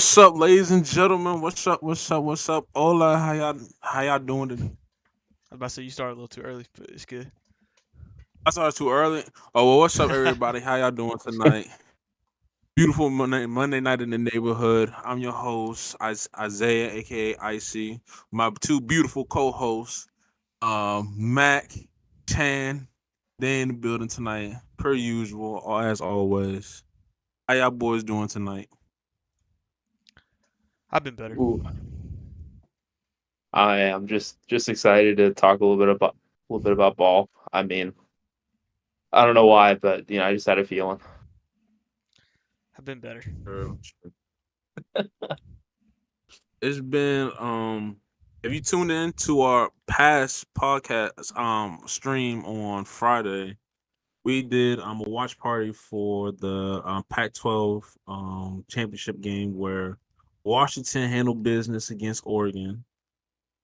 What's up, ladies and gentlemen? What's up? What's up? What's up? Hola, how y'all doing today? I was about to say you started a little too early, but it's good. I started too early. Oh well, what's up, everybody? How y'all doing tonight? Beautiful Monday night in the neighborhood. I'm your host, Isaiah, aka Icy. My two beautiful co-hosts, Mac, Chan. They in the building tonight, per usual, or as always. How y'all boys doing tonight? I've been better. Ooh, I am just excited to talk a little bit about ball. I mean, I don't know why, but I just had a feeling. I've been better. True. It's been if you tuned in to our past podcast stream on Friday, we did a watch party for the Pac-12 championship game where Washington handled business against Oregon.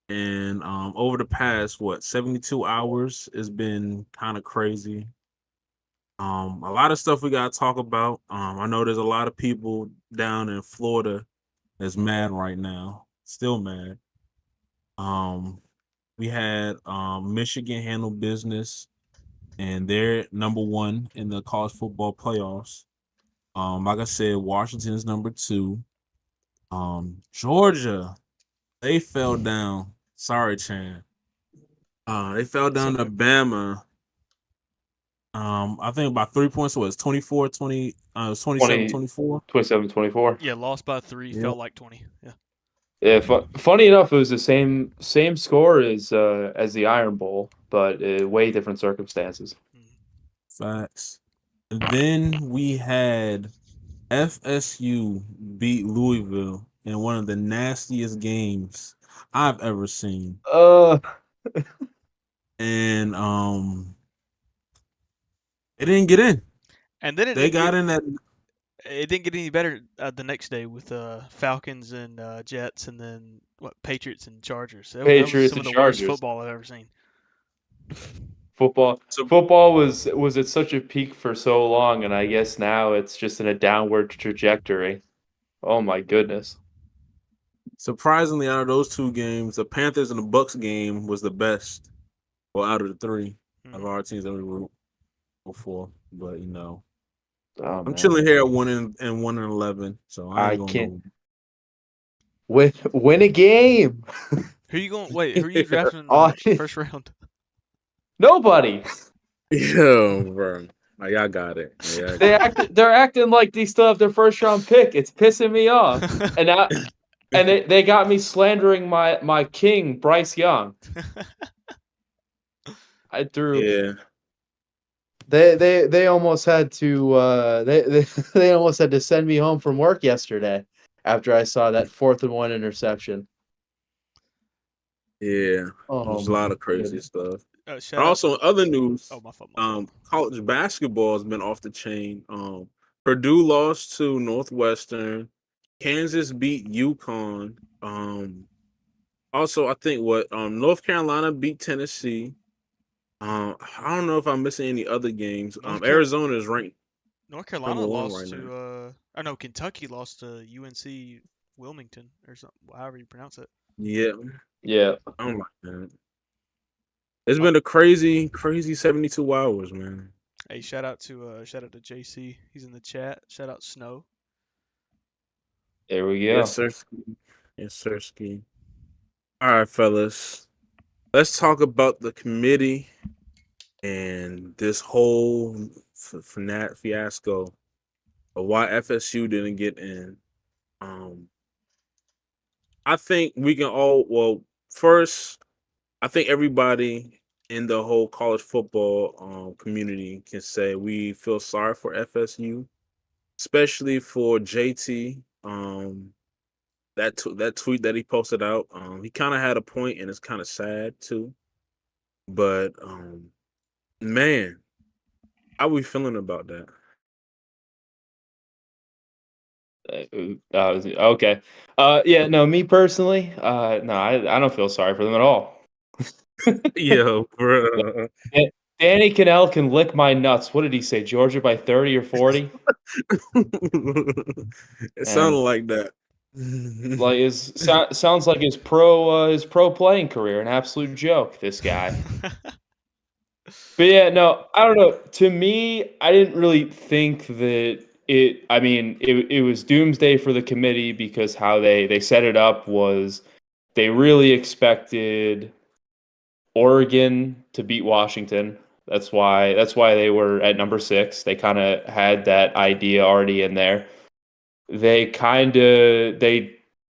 And over the past 72 hours, it's been kind of crazy. A lot of stuff we gotta talk about. I know there's a lot of people down in Florida that's mad right now, still mad. Um, we had Michigan handle business, and they're number one in the college football playoffs. Like I said, Washington's number two. Georgia, they fell down. Sorry, Chan. They fell It's down to okay. Bama. I think about 3 points was 24, 20, it was 27, 20, 24. 27, 24. Yeah, lost by 3. Yeah. Felt like 20. Yeah. Yeah, funny enough, it was the same score as the Iron Bowl, but way different circumstances. Mm. Facts. And then we had FSU beat Louisville in one of the nastiest games I've ever seen. Uh, And it didn't get in. And then They got in that. it didn't get any better the next day with Falcons and Jets, and then Patriots and Chargers. That was Patriots some of and the worst Chargers. football I've ever seen. Football So football was at such a peak for so long, and I guess now it's just in a downward trajectory. Oh my goodness. surprisingly, out of those two games, the Panthers and the Bucks game was the best. Well, out of the three of Mm. our teams that we were before. But Oh I'm man. chilling here at 1-11, so I I ain't can't gonna win a game. Who you going? Wait, who are you drafting in Oh, the first round? nobody. Yeah, bro. Like, y'all got it. Yeah, They're acting like they still have their first round pick. It's pissing me off. And now and they got me slandering my king, Bryce Young. I threw yeah. they almost had to they almost had to send me home from work yesterday after I saw that 4th and 1 interception. Yeah. Oh There's a lot my of crazy goodness. stuff. But Shout out also, in to. other news, Oh, my fault. My fault. college basketball has been off the chain. Purdue lost to Northwestern. Kansas beat UConn. Also, I think North Carolina beat Tennessee. I don't know if I'm missing any other games. North Car- Arizona is ranked North number Carolina one right lost now. to. I know Kentucky lost to UNC Wilmington or something. However you pronounce it. Yeah. Yeah. Oh my god. It's My, been a crazy, crazy 72 hours, man. hey, shout out to JC. He's in the chat. Shout out Snow. There we Yes, go. sir. Yes, sir. Ski. All right, fellas. Let's talk about the committee and this whole fiasco of why FSU didn't get in. Um, I think we can all. Well, first, I think everybody in the whole college football community can say we feel sorry for FSU, especially for JT. That tweet that he posted out, he kind of had a point, and it's kind of sad too. But man, how we feeling about that? Okay. Yeah, no, me personally, no, I don't feel sorry for them at all. Yo, bro. Da- Danny Cannell can lick my nuts. What did he say? Georgia by 30 or 40? It sounded And like that. Like sounds like his pro playing career, an absolute joke. This guy. But yeah, no, I don't know. To me, I didn't really think that it. I mean, it was doomsday for the committee because how they set it up was they really expected Oregon to beat Washington. That's why they were at number 6. They kind of had that idea already in there. They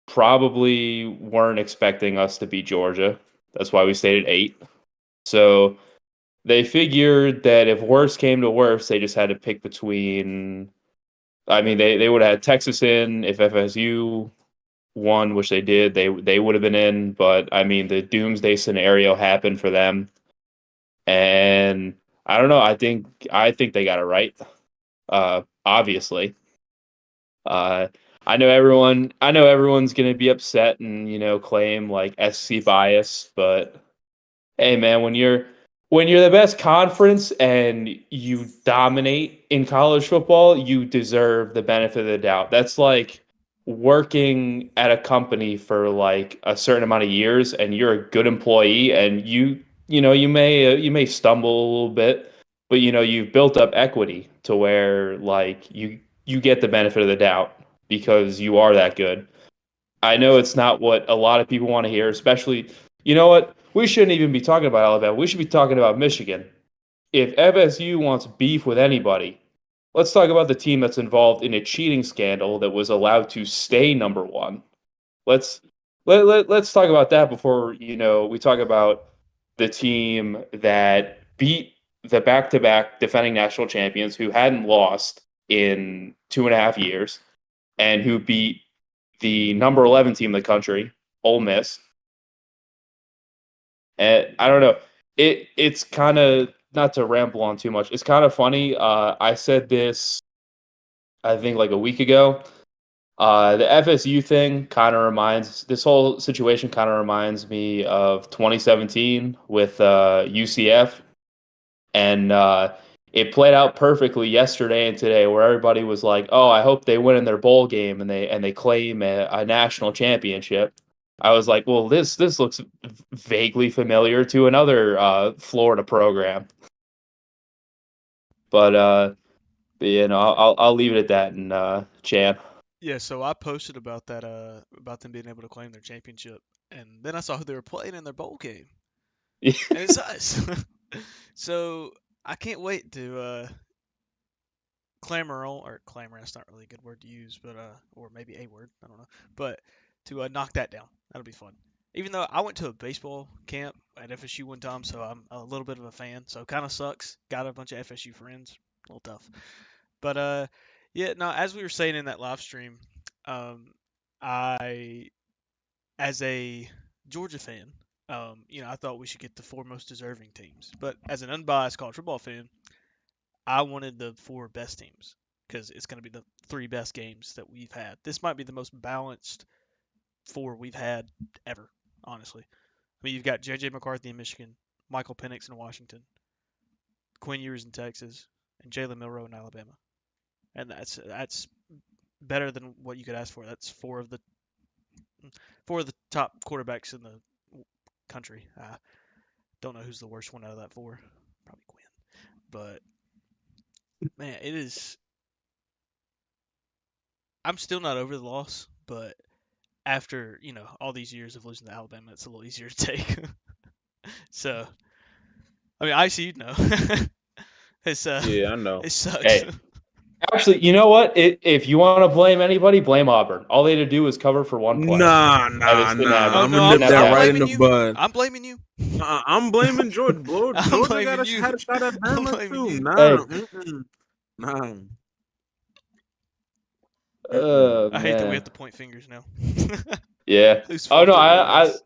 probably weren't expecting us to beat Georgia. That's why we stayed at 8. So they figured that if worse came to worse, they just had to pick between. I mean, they would have had Texas in if FSU won, which they did. They would have been in, but I mean, the doomsday scenario happened for them, and I don't know. I think they got it right. Obviously, uh, I know everyone. I know everyone's gonna be upset and claim like SC bias, but hey, man, when you're the best conference and you dominate in college football, you deserve the benefit of the doubt. That's like working at a company for like a certain amount of years, and you're a good employee, and you may stumble a little bit, but you've built up equity to where like you get the benefit of the doubt because you are that good. I know it's not what a lot of people want to hear, especially, you know what? We shouldn't even be talking about Alabama. We should be talking about Michigan. If FSU wants beef with anybody, let's talk about the team that's involved in a cheating scandal that was allowed to stay number 1. Let's let's talk about that before, we talk about the team that beat the back-to-back defending national champions who hadn't lost in 2.5 years and who beat the number 11 team in the country, Ole Miss. And I don't know. It's kind of, not to ramble on too much. It's kind of funny. I said this, I think, like a week ago. The FSU thing this whole situation kind of reminds me of 2017 with UCF. And it played out perfectly yesterday and today, where everybody was like, "Oh, I hope they win in their bowl game and they claim a national championship." I was like, "Well, this looks vaguely familiar to another Florida program." But I'll leave it at that. And Chan. Yeah, so I posted about that, about them being able to claim their championship, and then I saw who they were playing in their bowl game, and it's us. So I can't wait to clamor. That's not really a good word to use, but or maybe a word. I don't know, but to knock that down. That'll be fun. Even though I went to a baseball camp at FSU one time, so I'm a little bit of a fan. So kind of sucks. Got a bunch of FSU friends. A little tough. But yeah. No, as we were saying in that live stream, I, as a Georgia fan, I thought we should get the 4 most deserving teams. But as an unbiased college football fan, I wanted the 4 best teams because it's going to be the 3 best games that we've had. This might be the most balanced 4 we've had ever, honestly. I mean, you've got J.J. McCarthy in Michigan, Michael Penix in Washington, Quinn Ewers in Texas, and Jalen Milroe in Alabama. And that's better than what you could ask for. That's 4 of the top quarterbacks in the country. Don't know who's the worst one out of that 4. Probably Quinn. But man, it is. I'm still not over the loss, but after all these years of losing to Alabama, it's a little easier to take. So, I mean, I see you know. It's Yeah, I know. it sucks. Hey, actually, you know what? If you want to blame anybody, blame Auburn. All they had to do was cover for 1 play. Nah. didn't happen. I'm no, gonna nip that I'm right in blaming the you. bud. I'm blaming you. I'm blaming Georgia. I'm Georgia blaming you. had a shot at I'm Bama blaming too. you. Nah, Hey. nah. Oh I hate that we man. have to point fingers now. Yeah. Whose Oh fault no, it I was.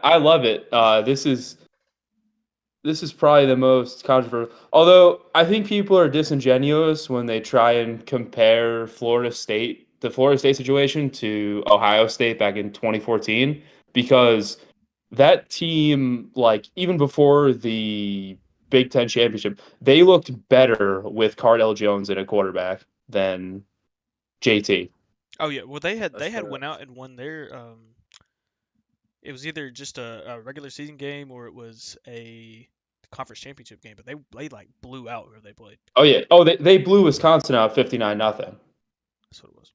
I love it. This is probably the most controversial. Although I think people are disingenuous when they try and compare the Florida State situation to Ohio State back in 2014, because that team, like even before the Big Ten championship, they looked better with Cardell Jones in a quarterback than JT. Oh yeah, well they had That's went fast. out and won their it was either just a regular season game or it was a conference championship game, but they like blew out whoever they played. Oh yeah. Oh, they blew Wisconsin out 59-0. That's what it was.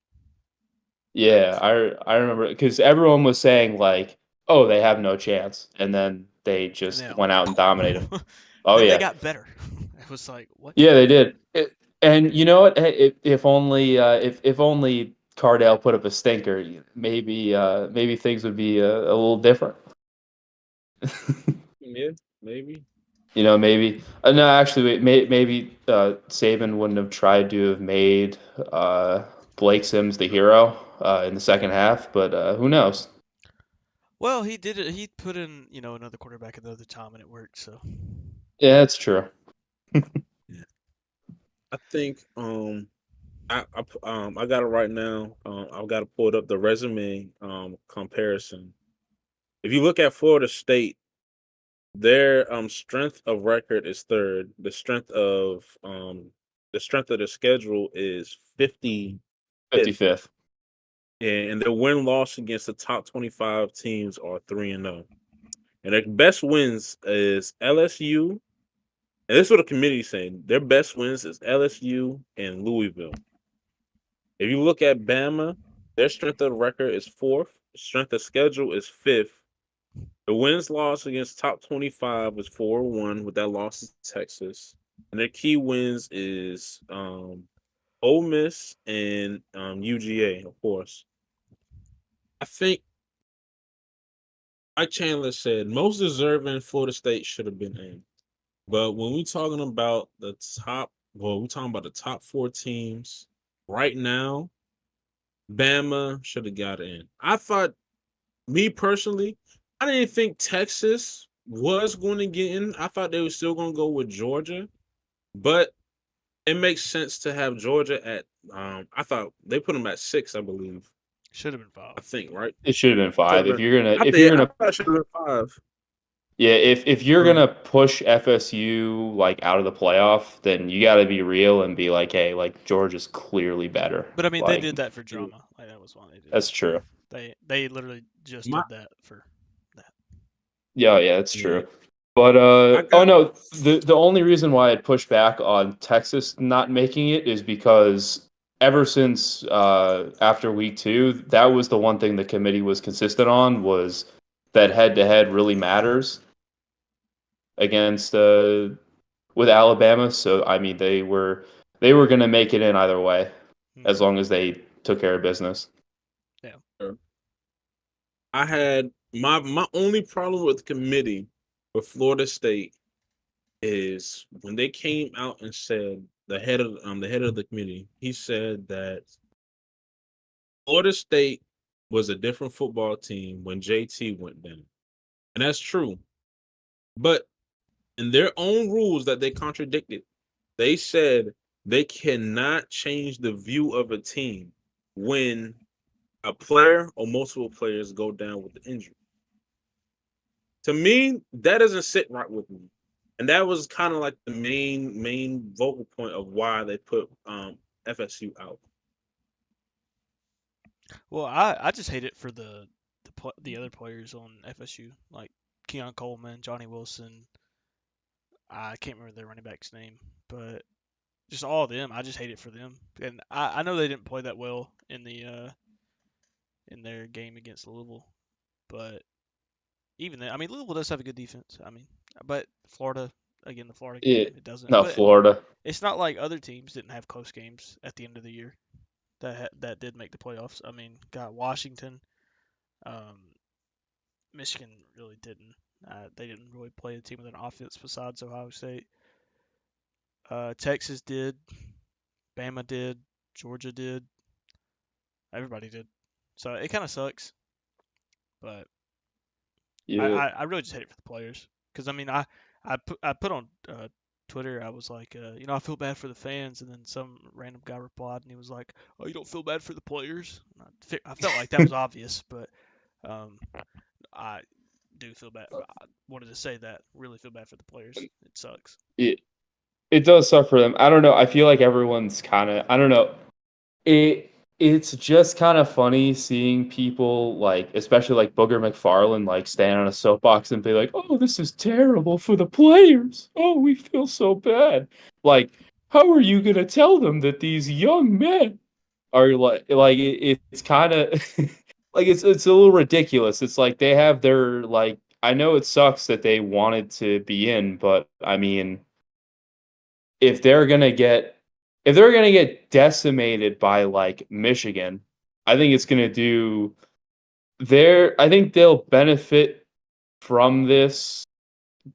Yeah, I remember because everyone was saying like, "Oh, they have no chance," and then they And just then went out and dominated. and Oh then they yeah, got better. It was like what? yeah, they did. And you know what? Hey, if only if only Cardale put up a stinker, maybe things would be a little different. Yeah, maybe. Maybe. No, actually, wait, maybe Saban wouldn't have tried to have made Blake Sims the hero in the second half, but who knows? Well, he did it. He put in another quarterback at the other time and it worked. So Yeah, that's true. Yeah. I think I got it right now. I've got to pull it up the resume comparison. If you look at Florida State, their strength of record is third. The strength of the schedule is 55th. 55th. And their win loss against the top 25 teams are 3-0. And their best wins is LSU. And this is what the committee is saying. Their best wins is LSU and Louisville. If you look at Bama, their strength of record is fourth. Strength of schedule is fifth. The wins loss against top 25 is 4-1 with that loss to Texas. And their key wins is Ole Miss and UGA, of course. I think, like Chandler said, most deserving Florida State should have been in. But when we're talking about the we're talking about the top four teams right now, Bama should have got in. I thought, me personally, I didn't think Texas was going to get in. I thought they were still going to go with Georgia, but it makes sense to have Georgia at. I thought they put them at 6, I believe. should have been 5. I think, right? It should have been 5. If you're gonna, I if think you're I gonna, thought it should have been 5. yeah, if you're gonna push FSU like out of the playoff, then you got to be real and be like, hey, like Georgia's clearly better. But I mean, they Like did that for drama. Like that was why they did that's it. true. They literally just My, did that for that. Yeah, that's yeah, true. But I oh got. no, the only reason why I'd push back on Texas not making it is because ever since after week 2, that was the one thing the committee was consistent on was that head to head really matters against with Alabama. So I mean they were going to make it in either way as long as they took care of business. Yeah. I had my only problem with the committee with Florida State is when they came out and said the head of the committee, he said that Florida State was a different football team when JT went down. And that's true. But in their own rules that they contradicted, they said they cannot change the view of a team when a player or multiple players go down with the injury. To me, that doesn't sit right with me. And that was kind of like the main vocal point of why they put FSU out. Well, I just hate it for the other players on FSU like Keon Coleman, Johnny Wilson. I can't remember their running back's name, but just all of them. I just hate it for them. And I know they didn't play that well in their game against Louisville, but even then, I mean Louisville does have a good defense. I mean, but Florida again, the Florida game, Yeah, it doesn't. no, But Florida. it's not like other teams didn't have close games at the end of the year that did make the playoffs. I mean, got Washington, um, Michigan really didn't. They didn't really play a team with an offense besides Ohio State. Texas did, Bama did, Georgia did, everybody did. So it kind of sucks, but Yeah. I really just hate it for the players because I mean I put on Twitter I was like I feel bad for the fans and then some random guy replied and he was like, oh, you don't feel bad for the players. And I felt like that was obvious, but um, I do feel bad. I wanted to say that really feel bad for the players. It sucks. It does suck for them. I don't know. I feel like everyone's kind of I don't know. it's just kind of funny seeing people like, especially like Booger McFarland, like stand on a soapbox and be like, "Oh, this is terrible for the players. Oh, we feel so bad." Like, how are you gonna tell them that these young men are it's kind of like it's a little ridiculous. It's like they have their like. I know it sucks that they wanted to be in, but I mean, if they're gonna get if they're gonna get decimated by like Michigan, I think it's gonna do I think they'll benefit from this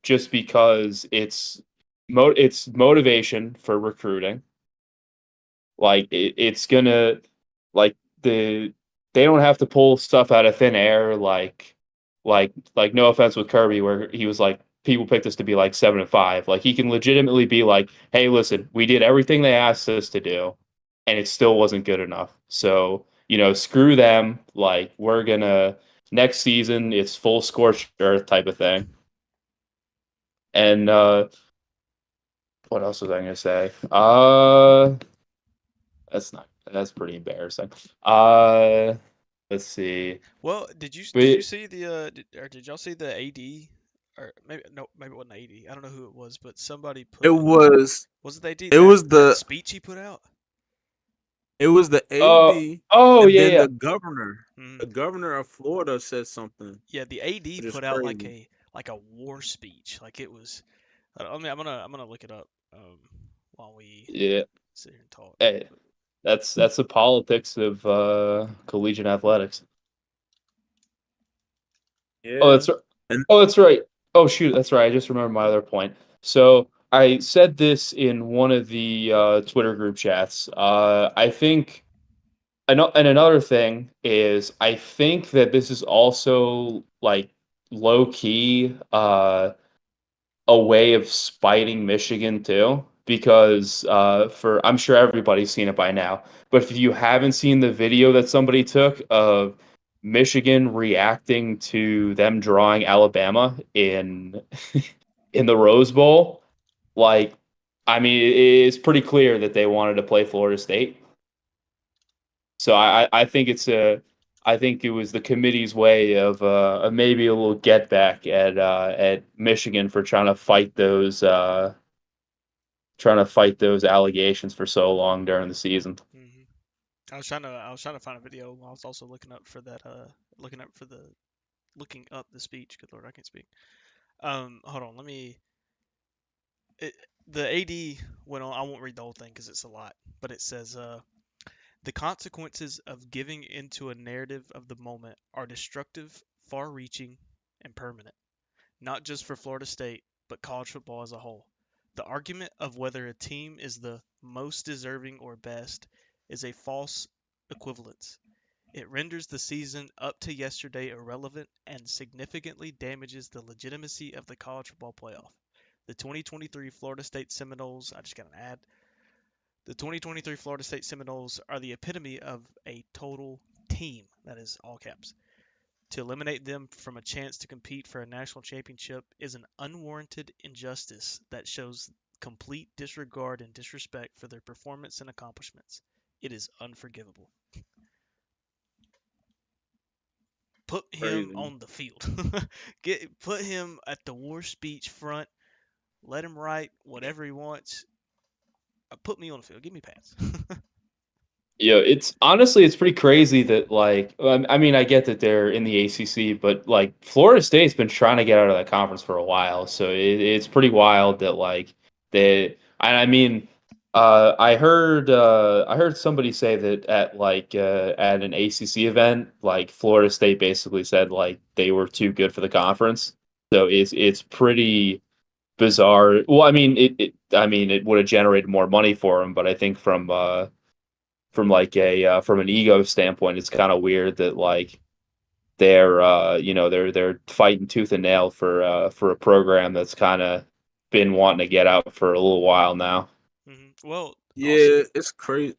just because it's motivation for recruiting. Like it's gonna like they don't have to pull stuff out of thin air like no offense with Kirby where he was like people picked us to be like 7-5. Like he can legitimately be like, hey, listen, we did everything they asked us to do, and it still wasn't good enough. So, screw them. Like we're gonna next season it's full scorched earth type of thing. And what else was I gonna say? That's pretty embarrassing. Uh, let's see. Well, did you But see or did y'all see the AD or maybe no maybe it wasn't AD. I don't know who it was, but somebody It put was it the AD it that was that the speech he put out? oh AD, oh and yeah then yeah. Mm, the governor of Florida said something, yeah, the AD which is put out like crazy. a war speech. Like it was. I mean, I'm gonna look it up while we Yeah. sit here and talk. Hey, But that's the politics of collegiate athletics. Oh, Yeah, that's right. and Oh, that's right. Oh, shoot, that's right. I just remembered my other point. So I said this in one of the Twitter group chats. I think, and another thing is, I think that this is also like low key. A way of spiting Michigan too, because for I'm sure everybody's seen it by now. But if you haven't seen the video that somebody took of Michigan reacting to them drawing Alabama in in the Rose Bowl, like I mean, it's pretty clear that they wanted to play Florida State. So I think I think it was the committee's way of maybe a little get back at Michigan for trying to fight those allegations for so long during the season. hmm I was trying to find a video. I was also looking up for that looking up the speech. Good lord, I can't speak. Hold on, let me. It, the AD went on. I won't read the whole thing because it's a lot, but it says the consequences of giving into a narrative of the moment are destructive, far-reaching, and permanent, not just for Florida State, but college football as a whole. The argument of whether a team is the most deserving or best is a false equivalence. It renders the season up to yesterday irrelevant and significantly damages the legitimacy of the college football playoff. The 2023 Florida State Seminoles, I just got an ad. The 2023 Florida State Seminoles are the epitome of a total team, that is all caps. To eliminate them from a chance to compete for a national championship is an unwarranted injustice that shows complete disregard and disrespect for their performance and accomplishments. It is unforgivable. Put him crazy. on the field. Put him at the war speech front. Let him write whatever he wants. Put me on the field. Give me pads. Yeah, it's honestly it's pretty crazy that like I mean I get that they're in the ACC, but like Florida State's been trying to get out of that conference for a while, so it's pretty wild that like they. And I mean, I heard somebody say that at an ACC event, like Florida State basically said like they were too good for the conference, so it's pretty bizarre. Well, I mean I mean it would have generated more money for them, but I think from like a from an ego standpoint, it's kind of weird that like they're they're fighting tooth and nail for a program that's kind of been wanting to get out for a little while now. Well, also, Yeah, it's crazy.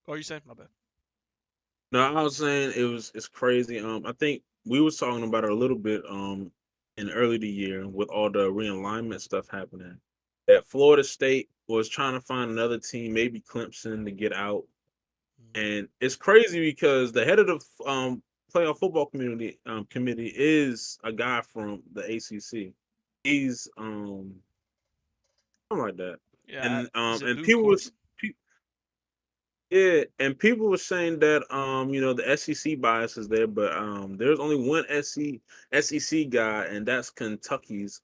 what are you saying? My bad. No, I was saying it's crazy. I think we was talking about it a little bit in early the year with all the realignment stuff happening. That Florida State was trying to find another team, maybe Clemson, to get out. And it's crazy because the head of the playoff football committee is a guy from the ACC. He's something like that, Yeah, is it and Boo Corrigan? yeah, and people were saying that the SEC bias is there, but there's only one SEC guy, and that's Kentucky's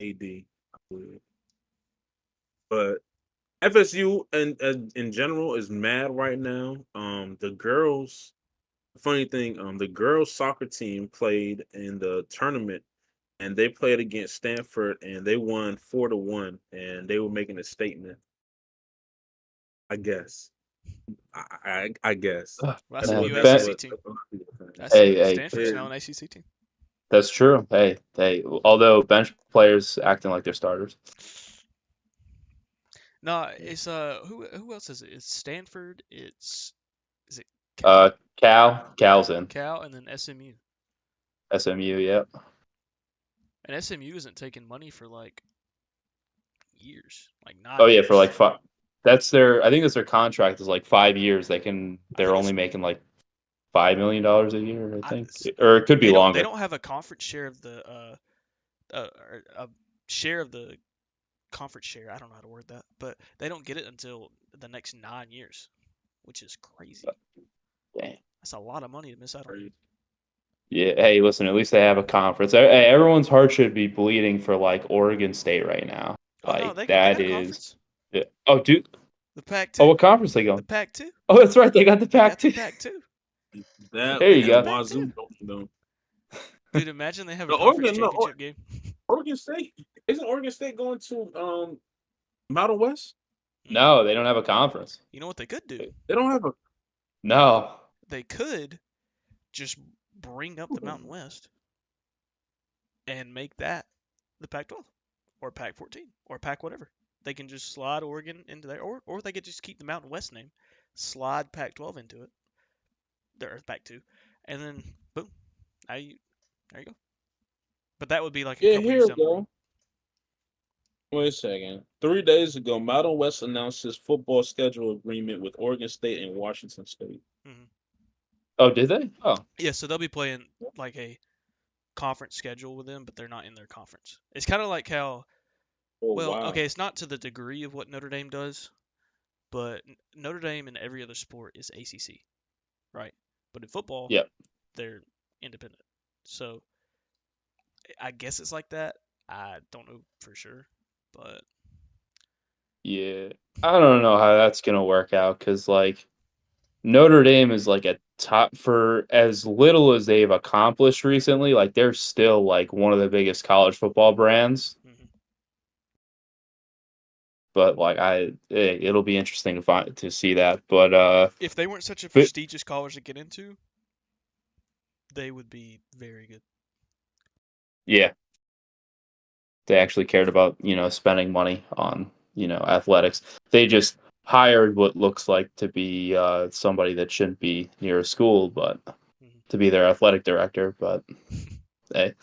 AD, I believe. But FSU and in general is mad right now. The girls, funny thing, the girls soccer team played in the tournament, and they played against Stanford, and they won 4-1, and they were making a statement. I guess. I guess Ugh, Well, that's a that's man, new what that's ACC what. team. That's what people think. hey, Stanford's Yeah, now an ACC team. that's true. Hey. Although bench players acting like they're starters. No, it's who else is it? It's Stanford. Is it Uh, Cal? Cal's in Cal and then SMU. SMU. Yep. And SMU isn't taking money for like years, like Oh 9 yeah, for years. like five. That's their. I think that's their contract is like 5 years. I They're think only it's making like $5 million a year. I I, think, or it could be they longer. don't have a conference share of the or a share of the conference share. I don't know how to word that, but they don't get it until the next 9 years, which is crazy. Dang. That's a lot of money to miss out on. Yeah. Hey, listen. At least they have a conference. Hey, everyone's heart should be bleeding for like Oregon State right now. Oh no, Like they that got a is. conference. Yeah. Oh, dude. The Pac Oh, two. what conference they The going? Pac two. Oh, that's right. They got the They Pac got the too. Pac two. that There They you got the go. and Pac two. Wazoo don't. Dude, imagine they have a The conference Oregon, no, championship game. Oregon State isn't Oregon State going to Mountain West? Mm-mm. No, they don't have a conference. You know what they could do? They don't have a. No. They could just bring up the Mountain West and make that the Pac-12 or Pac-14 or Pac whatever. They can just slide Oregon into there, or they could just keep the Mountain West name, slide Pac-12 into it, there Pac-2, and then boom, there you go. But that would be like a Yeah, couple here years we down the road. go. Wait a second. 3 days ago, Mountain West announced his football schedule agreement with Oregon State and Washington State. Hmm. Oh, did they? Oh, Yeah, so they'll be playing like a conference schedule with them, but they're not in their conference. It's kind of like how, Oh well, wow. okay, it's not to the degree of what Notre Dame does, but Notre Dame in every other sport is ACC, right? But in football, yep. they're independent. So I guess it's like that. I don't know for sure, but Yeah. I don't know how that's gonna work out because like Notre Dame is like a top for as little as they've accomplished recently. Like they're still like one of the biggest college football brands. mhm. But like it'll be interesting to see that. But If they weren't such a but prestigious college to get into, they would be very good. yeah, they actually cared about spending money on athletics. They just hired what looks like to be somebody that shouldn't be near a school, but Mhm. to be their athletic director. But hey,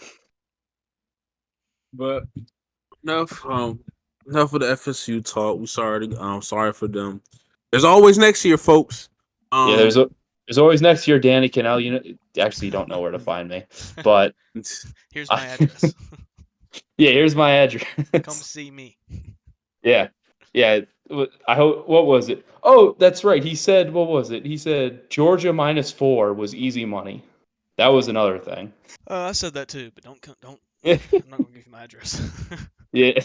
But enough enough of the FSU talk. Sorry for them. There's always next year, folks. yeah, Um there's always next year, Danny Cannell. Actually you don't know where to find me, but Here's my address. yeah, here's my Come address. see me. Yeah. Yeah. I hope. What was it? Oh, that's right. He said, what was it? He said Georgia -4 was easy money. That was another thing. I said that too, but don't. Yeah. I'm not gonna give you my address. Yeah.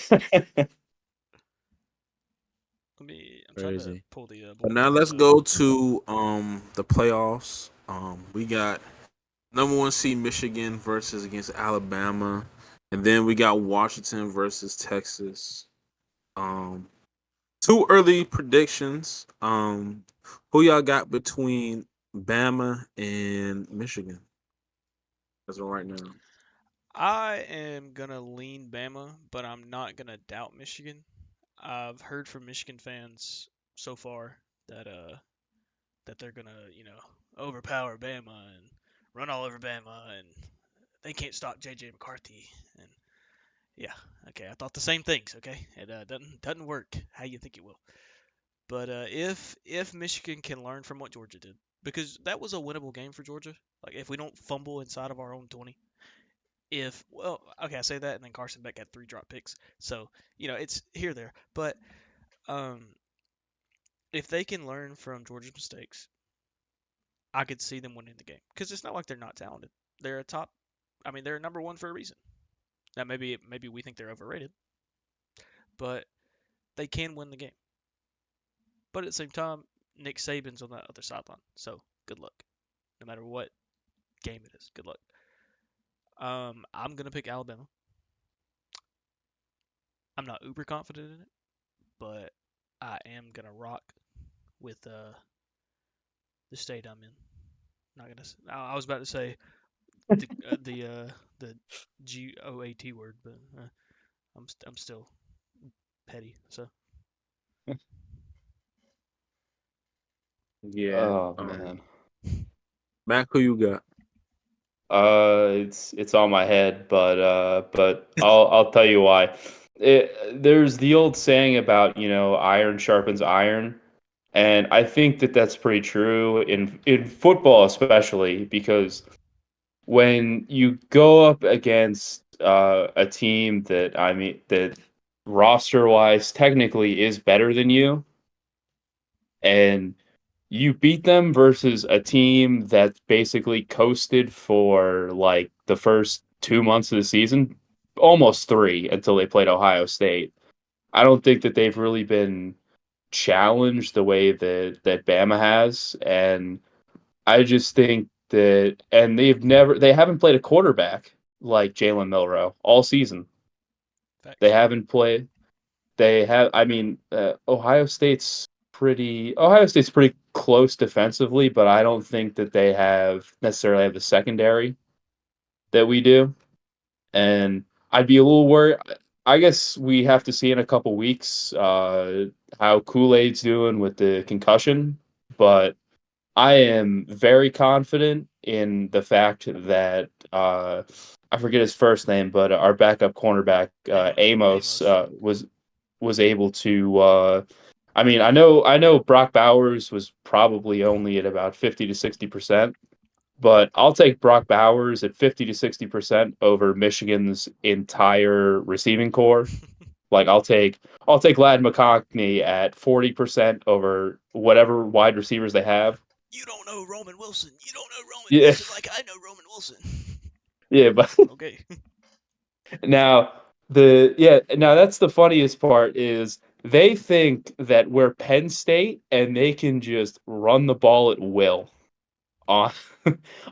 I'm trying to crazy. pull the But bowl now games let's up. go to the playoffs. We got number one seed Michigan versus against Alabama. And then we got Washington versus Texas. Um Two early predictions. Who y'all got between Bama and Michigan as of right now? I am gonna lean Bama, but I'm not gonna doubt Michigan. I've heard from Michigan fans so far that that they're gonna overpower Bama and run all over Bama and they can't stop JJ McCarthy and yeah, okay, I thought the same things. Okay, it doesn't work how you think it will. But if Michigan can learn from what Georgia did, because that was a winnable game for Georgia. Like if we don't fumble inside of our own 20, I say that, and then Carson Beck had 3 drop picks, so it's here there. But um, if they can learn from Georgia's mistakes, I could see them winning the game because it's not like they're not talented. They're a top. I mean, they're number one for a reason. Now maybe we think they're overrated, but they can win the game. But at the same time, Nick Saban's on that other sideline, so good luck. No matter what game it is, good luck. I'm gonna pick Alabama. I'm not uber confident in it, but I am gonna rock with the state I'm in. Not gonna. I was about to say the GOAT word, but I'm still petty. So Yeah. Oh man. Mac, who you got? It's on my head, but I'll tell you why. There's the old saying about iron sharpens iron, and I think that that's pretty true in football especially because when you go up against a team that that roster wise technically is better than you, and you beat them versus a team that basically coasted for like the first 2 months of the season, almost three until they played Ohio State. I don't think that they've really been challenged the way that Bama has, and I just think that, and they haven't played a quarterback like Jalen Milroe all season. They facts. haven't played. They have. I mean, Ohio State's pretty close defensively, but I don't think that they necessarily have the secondary that we do. And I'd be a little worried. I guess we have to see in a couple weeks how Kool-Aid's doing with the concussion, but I am very confident in the fact that I forget his first name, but our backup cornerback Amos was able to. I mean, I know Brock Bowers was probably only at about 50 to 60%, but I'll take Brock Bowers at 50 to 60% over Michigan's entire receiving core. Like I'll take Lad McConkey at 40% over whatever wide receivers they have. You don't know Roman Wilson. You don't know Roman Yeah, Wilson like I know Roman Wilson. yeah, but Okay. now now that's the funniest part is they think that we're Penn State and they can just run the ball at will on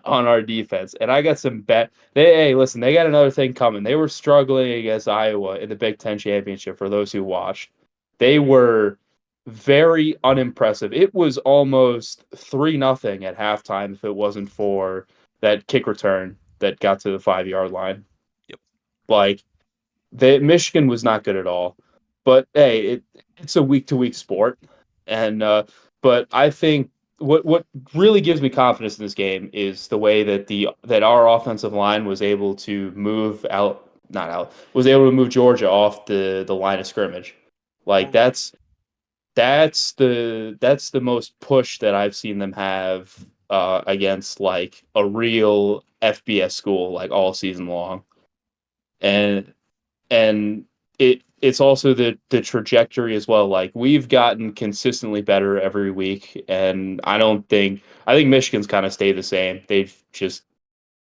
on our defense. And I got some bet. Hey, listen, they got another thing coming. They were struggling against Iowa in the Big Ten championship. For those who watched, they were very unimpressive. It was almost 3-0 at halftime if it wasn't for that kick return that got to the 5-yard line. Yep. Like Michigan was not good at all. But hey, it's a week to week sport, and but I think what really gives me confidence in this game is the way that our offensive line was able to move out, not out, was able to move Georgia off the line of scrimmage. Like Totally. that's the most push that I've seen them have against like a real FBS school like all season long, and and it's also the trajectory as well. Like we've gotten consistently better every week, and I think Michigan's kind of stayed the same. They've just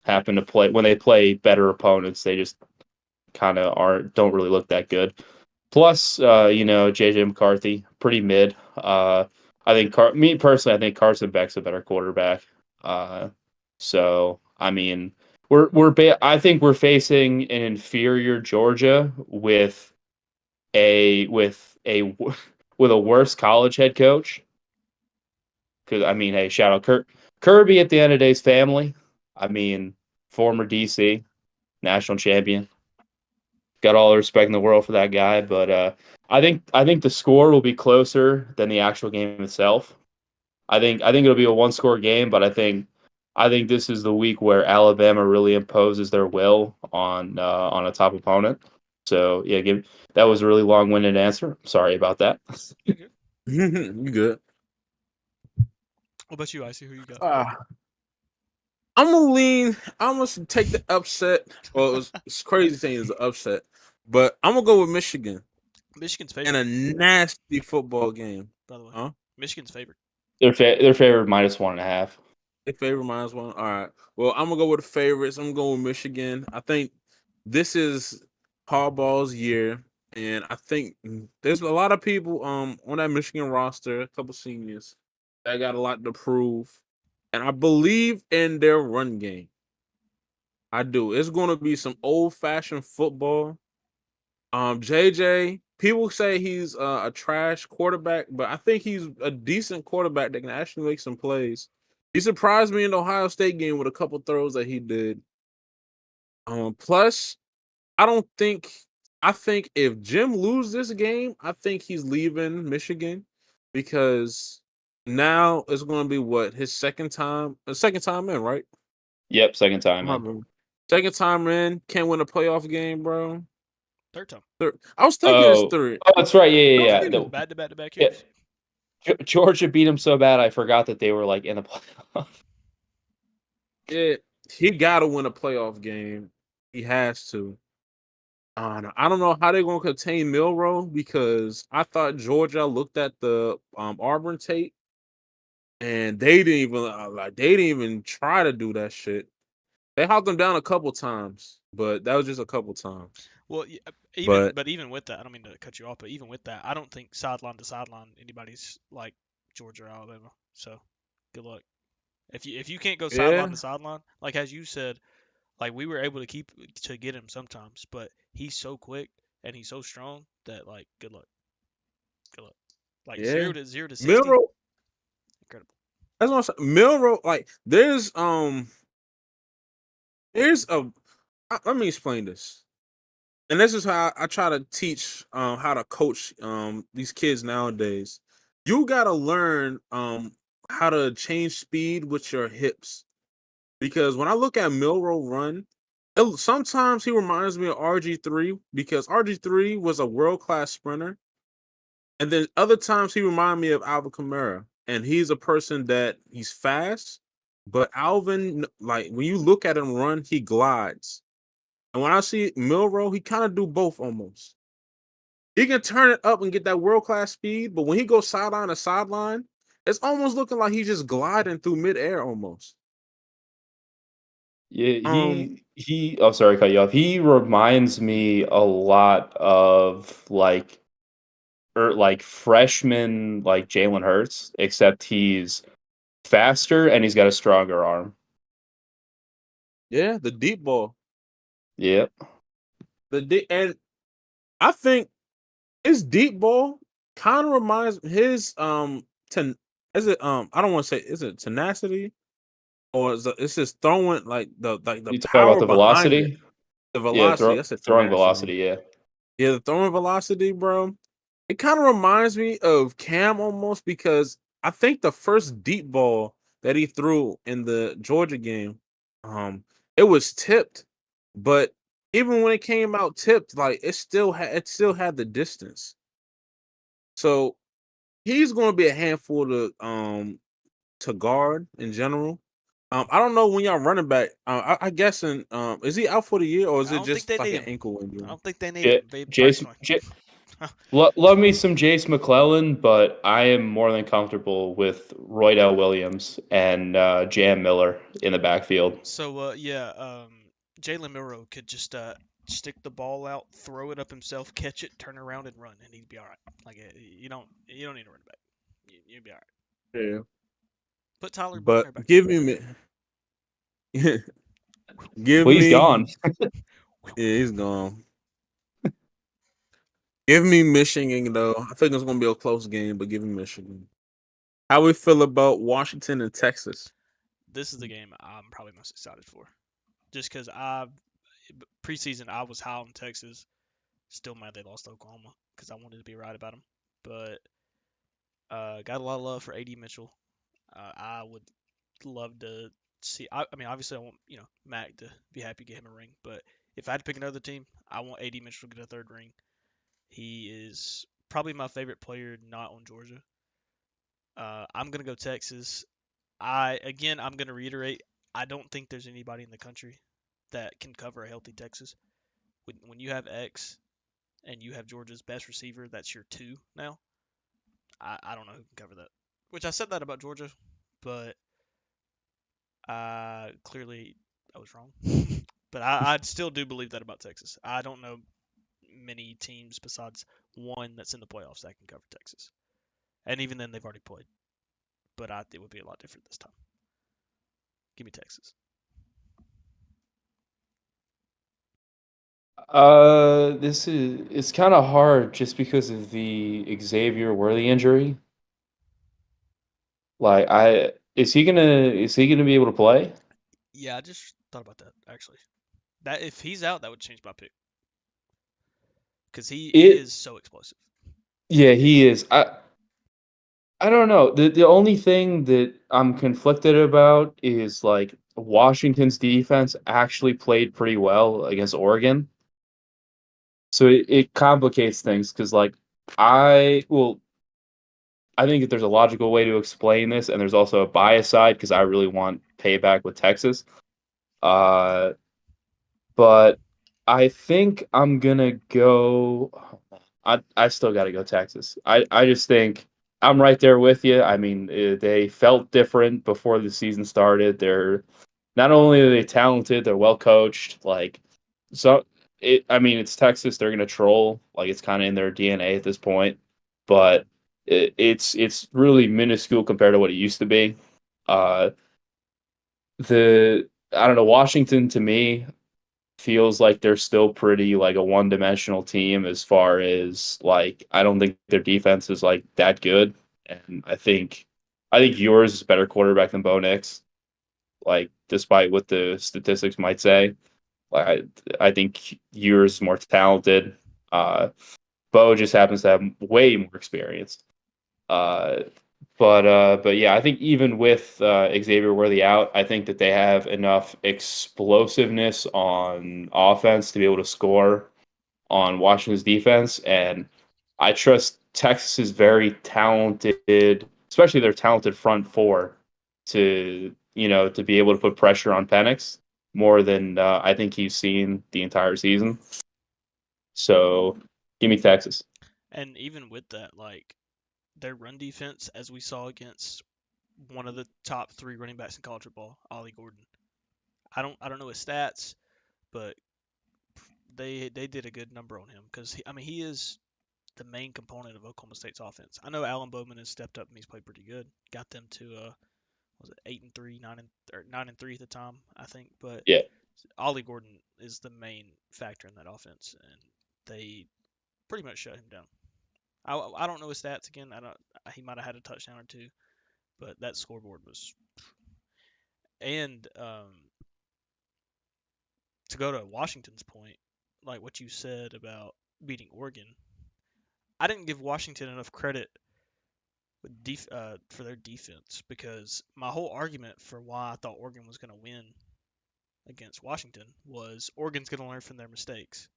happened to play when they play better opponents. They just kind of don't really look that good. Plus, JJ McCarthy, pretty mid. I think me personally, I think Carson Beck's a better quarterback. So I mean, I think we're facing an inferior Georgia a with a with a worse college head coach. Because I mean, hey, shout out Kirby at the end of the day's family. I mean, former DC national champion. Got all the respect in the world for that guy, but I think the score will be closer than the actual game itself. I think it'll be a one-score game, but I think this is the week where Alabama really imposes their will on a top opponent. So yeah, that was a really long-winded answer. Sorry about that. You're good. You good? What about you, Icy? Who you got? Uh, I'm gonna lean. I'm gonna take the upset. Well, it's crazy saying it's an upset, but I'm gonna go with Michigan Michigan's in favorite, a nasty football game. by the way. Huh? Michigan's favorite. Their favorite -1.5. Their favorite minus one. All right. Well, I'm gonna go with the favorites. I'm going with Michigan. I think this is Harbaugh's year, and I think there's a lot of people on that Michigan roster, a couple seniors that got a lot to prove, and I believe in their run game. I do. It's going to be some old fashioned football. JJ, people say he's a trash quarterback, but I think he's a decent quarterback that can actually make some plays. He surprised me in the Ohio State game with a couple throws that he did. Plus, I don't think I think if Jim loses this game, I think he's leaving Michigan because now it's going to be what his second time in, right? Yep, second time in. Second time in, can't win a playoff game, bro. Third time. Third. I was thinking it's Oh, third. oh, that's right. Yeah, I was yeah, yeah. thinking, Back to back to back Yeah, years. Georgia beat him so bad, I forgot that they were like in the playoff. yeah, he got to win a playoff game. He has to. I don't know how they're going to contain Milrow because I thought Georgia looked at the Auburn tape and they didn't even try to do that shit. They held them down a couple times, but that was just a couple times. Well, But even with that, I don't mean to cut you off, but even with that, I don't think sideline to sideline anybody's like Georgia or Alabama. So good luck. If you can't go sideline yeah, to sideline, like as you said, like we were able to get him sometimes, but he's so quick and he's so strong that like good luck, good luck. Like yeah, 0 to 60, Milrow. incredible. That's what I'm saying. Milrow, like there's a. Let me explain this. And this is how I try to teach how to coach these kids nowadays. You gotta learn how to change speed with your hips. Because when I look at Milrow run, sometimes he reminds me of RG3 because RG3 was a world-class sprinter. And then other times he reminded me of Alvin Kamara. And he's a person that he's fast, but Alvin, like when you look at him run, he glides. And when I see Milrow, he kind of do both almost. He can turn it up and get that world class speed, but when he goes sideline to sideline, it's almost looking like he's just gliding through midair almost. Yeah, Um, he. Oh, sorry, cut you off. He reminds me a lot of like freshman like Jalen Hurts, except he's faster and he's got a stronger arm. yeah, the deep ball, Yep. and I think his deep ball kind of reminds his is it I don't want to say is it tenacity or it's just throwing like the You talking about power the behind it, velocity? the Yeah, velocity. That's a throwing tenacity. velocity. Yeah. Yeah, the throwing velocity, bro. It kind of reminds me of Cam almost because I think the first deep ball that he threw in the Georgia game, um, it was tipped, but even when it came out tipped, like it still had the distance. So he's going to be a handful to guard in general. I don't know when y'all running back. I guessing is he out for the year or is I it don't think just they like need an him. ankle I injury? don't think they need J- him. Jace, Personally, J- love me some Jace McClellan, but I am more than comfortable with Roydell Williams and Jam Miller in the backfield. so Jalen Milrow could just stick the ball out, throw it up himself, catch it, turn around and run, and he'd be all right. Like you don't need to run it back. You'd be all right. Yeah, Put Tyler but Buckner back there. give me give Well, he's me gone. yeah, he's gone. Give me Michigan though. I think it's gonna be a close game, but give me Michigan. How we feel about Washington and Texas? This is the game I'm probably most excited for, just because I preseason I was high on Texas. Still mad they lost to Oklahoma because I wanted to be right about them, but got a lot of love for AD Mitchell. I would love to see. I mean, obviously, I want Mac to be happy to get him a ring, but if I had to pick another team, I want AD Mitchell to get a third ring. He is probably my favorite player not on Georgia. I'm gonna go Texas. I'm gonna reiterate. I don't think there's anybody in the country that can cover a healthy Texas. When you have X and you have Georgia's best receiver, that's your two now. I don't know who can cover that. Which I said that about Georgia, but clearly I was wrong. But I still do believe that about Texas. I don't know many teams besides one that's in the playoffs that can cover Texas. And even then, they've already played. But it would be a lot different this time. Give me Texas. It's kind of hard just because of the Xavier Worthy injury. Like, is he gonna be able to play? Yeah, I just thought about that actually. That if he's out, that would change my pick because he It is so explosive. Yeah, he is. I don't know. The only thing that I'm conflicted about is like Washington's defense actually played pretty well against Oregon. So it complicates things because like I well I think that there's a logical way to explain this, and there's also a bias side because I really want payback with Texas. Uh, but I think I'm gonna go. I still got to go Texas. I just think I'm right there with you. I mean, they felt different before the season started. They're not only are they talented, they're well coached. Like so, I mean, it's Texas. They're gonna troll. Like it's kind of in their DNA at this point. But it's really minuscule compared to what it used to be. Uh, the I don't know. Washington to me feels like they're still pretty like a one-dimensional team as far as like I don't think their defense is like that good, and I think yours is a better quarterback than Bo Nix. Like despite what the statistics might say, like I think yours is more talented. Uh, Bo just happens to have way more experience. Uh, but yeah, I think even with Xavier Worthy out, I think that they have enough explosiveness on offense to be able to score on Washington's defense, and I trust Texas is very talented, especially their talented front four, to be able to put pressure on Penix more than I think he's seen the entire season. So give me Texas. And even with that, like their run defense, as we saw against one of the top three running backs in college football, Ollie Gordon. I don't know his stats, but they did a good number on him because he is the main component of Oklahoma State's offense. I know Alan Bowman has stepped up and he's played pretty good. Got them to was it 8-3, 9-3 at the time, I think. But Yeah. Ollie Gordon is the main factor in that offense, and they pretty much shut him down. I don't know his stats again. I don't. He might have had a touchdown or two, but that scoreboard was. And to go to Washington's point, like what you said about beating Oregon, I didn't give Washington enough credit for their defense because my whole argument for why I thought Oregon was going to win against Washington was Oregon's going to learn from their mistakes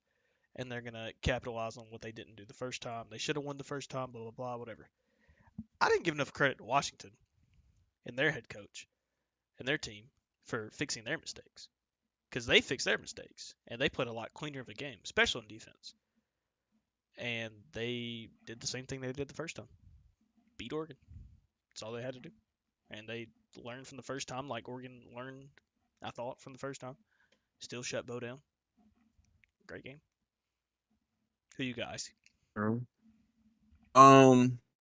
and they're going to capitalize on what they didn't do the first time. They should have won the first time, blah, blah, blah, whatever. I didn't give enough credit to Washington and their head coach and their team for fixing their mistakes because they fixed their mistakes and they played a lot cleaner of a game, especially on defense. And they did the same thing they did the first time beat Oregon. That's all they had to do. And they learned from the first time, like Oregon learned, I thought, from the first time. Still shut Bo down. Great game. Who you guys?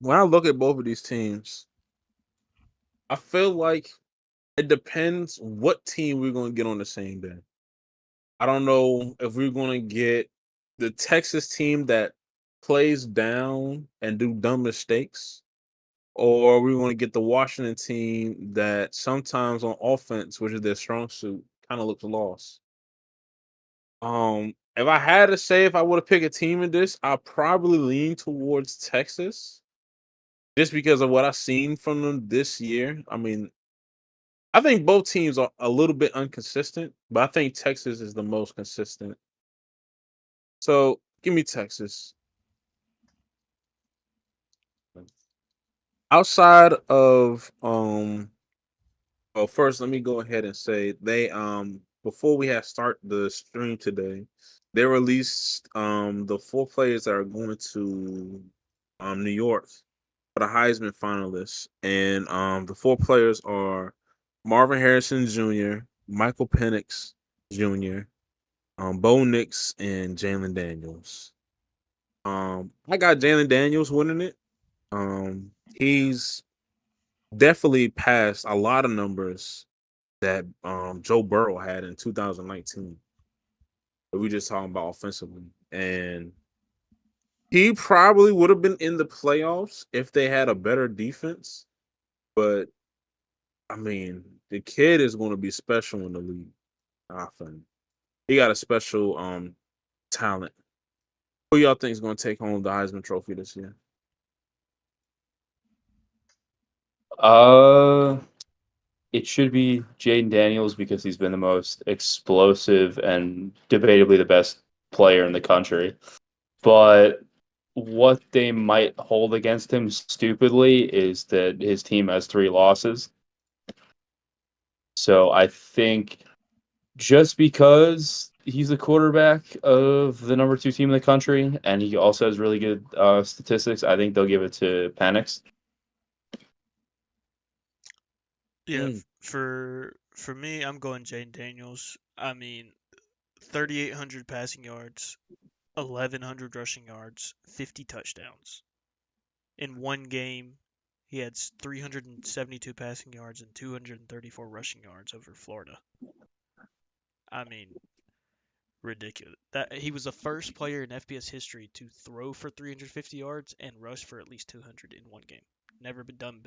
When I look at both of these teams, I feel like it depends what team we're going to get on the same day. I don't know if we're going to get the Texas team that plays down and do dumb mistakes, or we're going to get the Washington team that sometimes on offense, which is their strong suit, kind of looks lost. If I had to say if I would have picked a team in this, I'd probably lean towards Texas just because of what I've seen from them this year. I mean, I think both teams are a little bit inconsistent, but I think Texas is the most consistent. So give me Texas. outside of well, first let me go ahead and say they before we had start the stream today, they released the four players that are going to New York for the Heisman finalists. And the four players are Marvin Harrison Jr., Michael Penix Jr., Bo Nix, and Jalen Daniels. I got Jalen Daniels winning it. He's definitely passed a lot of numbers that Joe Burrow had in 2019. But we just talking about offensively. And he probably would have been in the playoffs if they had a better defense. But I mean, the kid is going to be special in the league. I think he got a special talent. Who y'all think is going to take home the Heisman Trophy this year? It should be Jaden Daniels because he's been the most explosive and debatably the best player in the country. But what they might hold against him stupidly is that his team has 3 losses. So I think just because he's the quarterback of the number 2 team in the country and he also has really good statistics, I think they'll give it to Penix. Yeah, for me, I'm going Jane Daniels. I mean, 3,800 passing yards, 1,100 rushing yards, 50 touchdowns. In one game, he had 372 passing yards and 234 rushing yards over Florida. I mean, ridiculous. That he was the first player in FBS history to throw for 350 yards and rush for at least 200 in one game. Never been done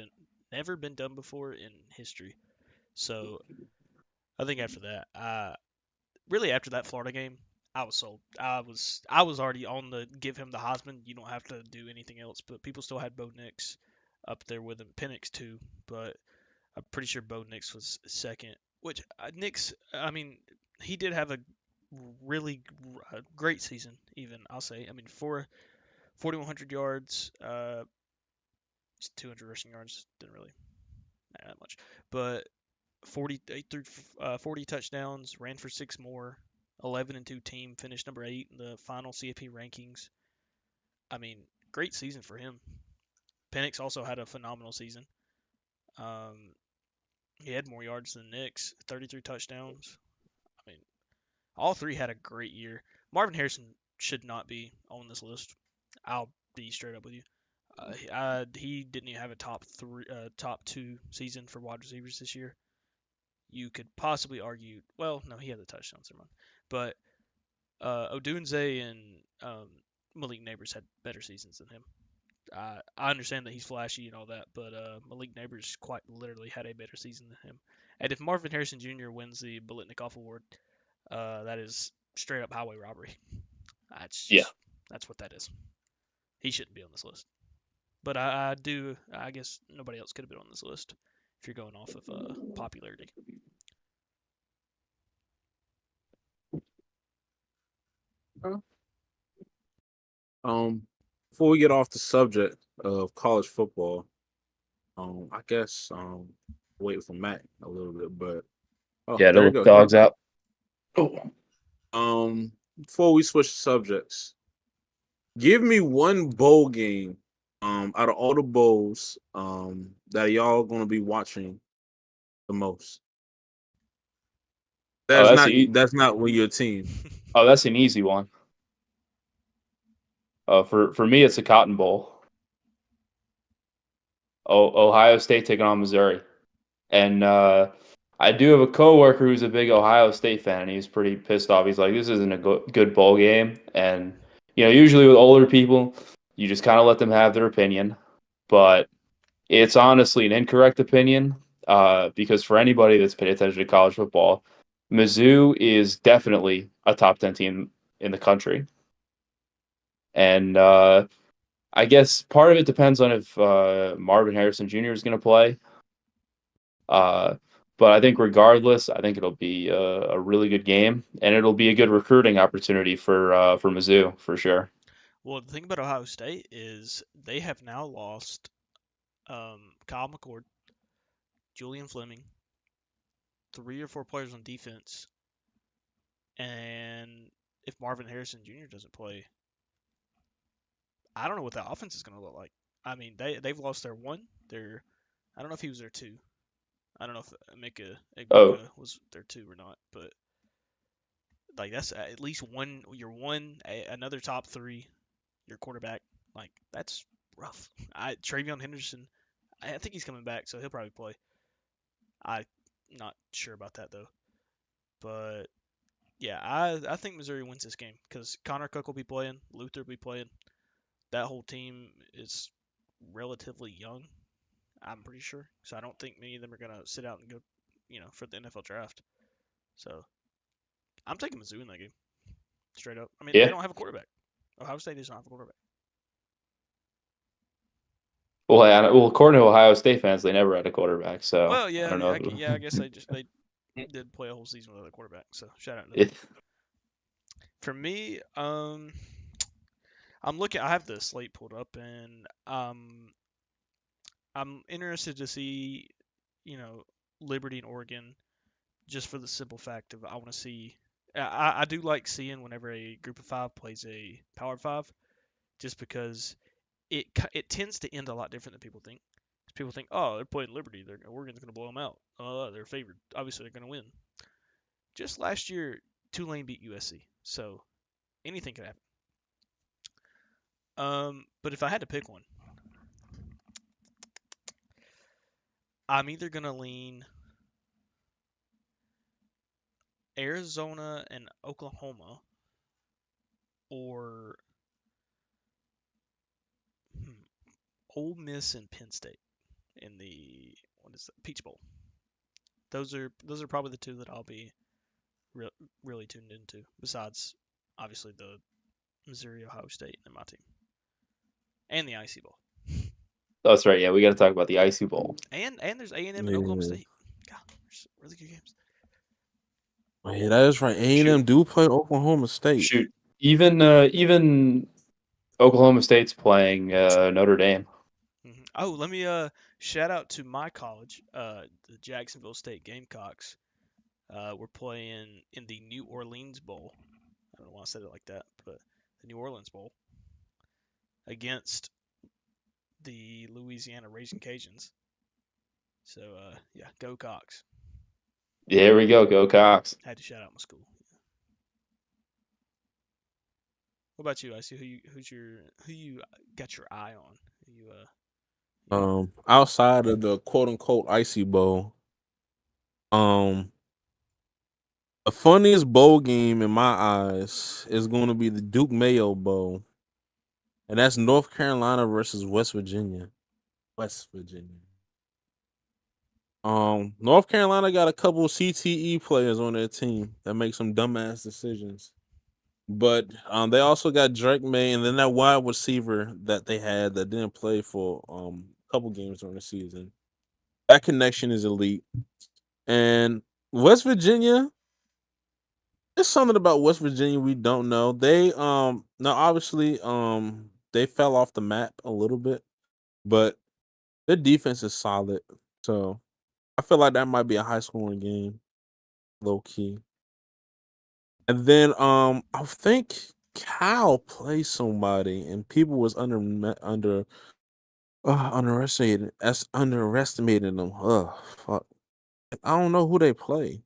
before in history. So I think after that, really after that Florida game, I was sold. I was already on the give him the Heisman. You don't have to do anything else. But people still had Bo Nix up there with him. Penix too, but I'm pretty sure Bo Nix was second. Which Nix, I mean, he did have a really great season. Even I'll say. I mean, 4,100 yards, 200 rushing yards. Didn't really matter that much, but 40 threw 40 touchdowns, ran for 6 more, 11-2 team, finished number 8 in the final CFP rankings. I mean, great season for him. Penix also had a phenomenal season. Um, he had more yards than Nix, 33 touchdowns. I mean, all three had a great year. Marvin Harrison should not be on this list. I'll be straight up with you. He didn't even have a top 2 season for wide receivers this year. You could possibly argue, well, no, he had the touchdowns, never mind. But Odunze and Malik Neighbors had better seasons than him. I understand that he's flashy and all that, but Malik Neighbors quite literally had a better season than him. And if Marvin Harrison Jr. wins the Biletnikoff Award, that is straight up highway robbery. Yeah. That's what that is. He shouldn't be on this list. But I guess nobody else could have been on this list if you're going off of popularity. Before we get off the subject of college football, I guess wait for Matt a little bit, but Yeah, there you the go. dog's out. Oh. Before we switch subjects, give me one bowl game out of all the bowls that y'all gonna be watching the most. That's not with your team. Oh, that's an easy one. For me, it's a Cotton Bowl. Ohio State taking on Missouri, and I do have a coworker who's a big Ohio State fan, and he's pretty pissed off. He's like, "This isn't a good bowl game," and usually with older people, you just kind of let them have their opinion, but it's honestly an incorrect opinion because for anybody that's paid attention to college football, Mizzou is definitely a top 10 team in the country, and I guess part of it depends on if Marvin Harrison Jr. is going to play. But I think regardless, I think it'll be a really good game, and it'll be a good recruiting opportunity for Mizzou for sure. Well, the thing about Ohio State is they have now lost Kyle McCord, Julian Fleming, 3 or 4 players on defense, and if Marvin Harrison Jr. doesn't play, I don't know what the offense is going to look like. I mean, they've lost their one. I don't know if he was their two. I don't know if Emeka Oh, Egbuka was their two or not, but like that's at least one. Your one, another top three, your quarterback. Like that's rough. Travion Henderson, I think he's coming back, so he'll probably play. I'm not sure about that though, but yeah, I think Missouri wins this game because Connor Cook will be playing, Luther will be playing. That whole team is relatively young. I'm pretty sure, so I don't think many of them are gonna sit out and go, for the NFL draft. So I'm taking Mizzou in that game, straight up. I mean, they yeah. don't have a quarterback. Ohio State does not have a quarterback. Well, according to Ohio State fans, they never had a quarterback, so Well, I yeah, don't know. I guess they did play a whole season without a quarterback. So shout out to them. If, For me, I'm looking. I have the slate pulled up, and I'm interested to see, you know, Liberty and Oregon, just for the simple fact of I want to see. I do like seeing whenever a group of five plays a power five, just because it tends to end a lot different than people think. People think, oh, they're playing Liberty, Oregon's going to blow them out. Oh, they're favored. Obviously, they're going to win. Just last year, Tulane beat USC, so anything can happen. But if I had to pick one, I'm either going to lean Arizona and Oklahoma, or Ole Miss and Penn State in the what is that, Peach Bowl. Those are probably the two that I'll be really tuned into. Besides, obviously the Missouri Ohio State and my team, and the IC Bowl, that's right. Yeah, we got to talk about the Icy Bowl. and there's A&M and Oklahoma Yeah. State. God, there's really good games. Oh, yeah, that is right. A&M Shoot, do play Oklahoma State. shoot. Even Oklahoma State's playing Notre Dame. Oh, let me shout out to my college, the Jacksonville State Gamecocks. We're playing in the New Orleans Bowl. I don't know why I said it like that, but the New Orleans Bowl against the Louisiana Raging Cajuns. So yeah, go Cox. There we go Cox. Had to shout out my school. What about you? I see who you got your eye on. Who you Outside of the quote unquote icy bowl, um, the funniest bowl game in my eyes is going to be the Duke Mayo Bowl, and that's North Carolina versus West Virginia. West Virginia. North Carolina got a couple of CTE players on their team that make some dumbass decisions. But they also got Drake May and then that wide receiver that they had that didn't play for a couple games during the season. That connection is elite. And West Virginia, there's something about West Virginia we don't know. They now obviously they fell off the map a little bit, but their defense is solid. So I feel like that might be a high scoring game, low key. And then I think Cal plays somebody and people was underestimating them. Fuck. I don't know who they play.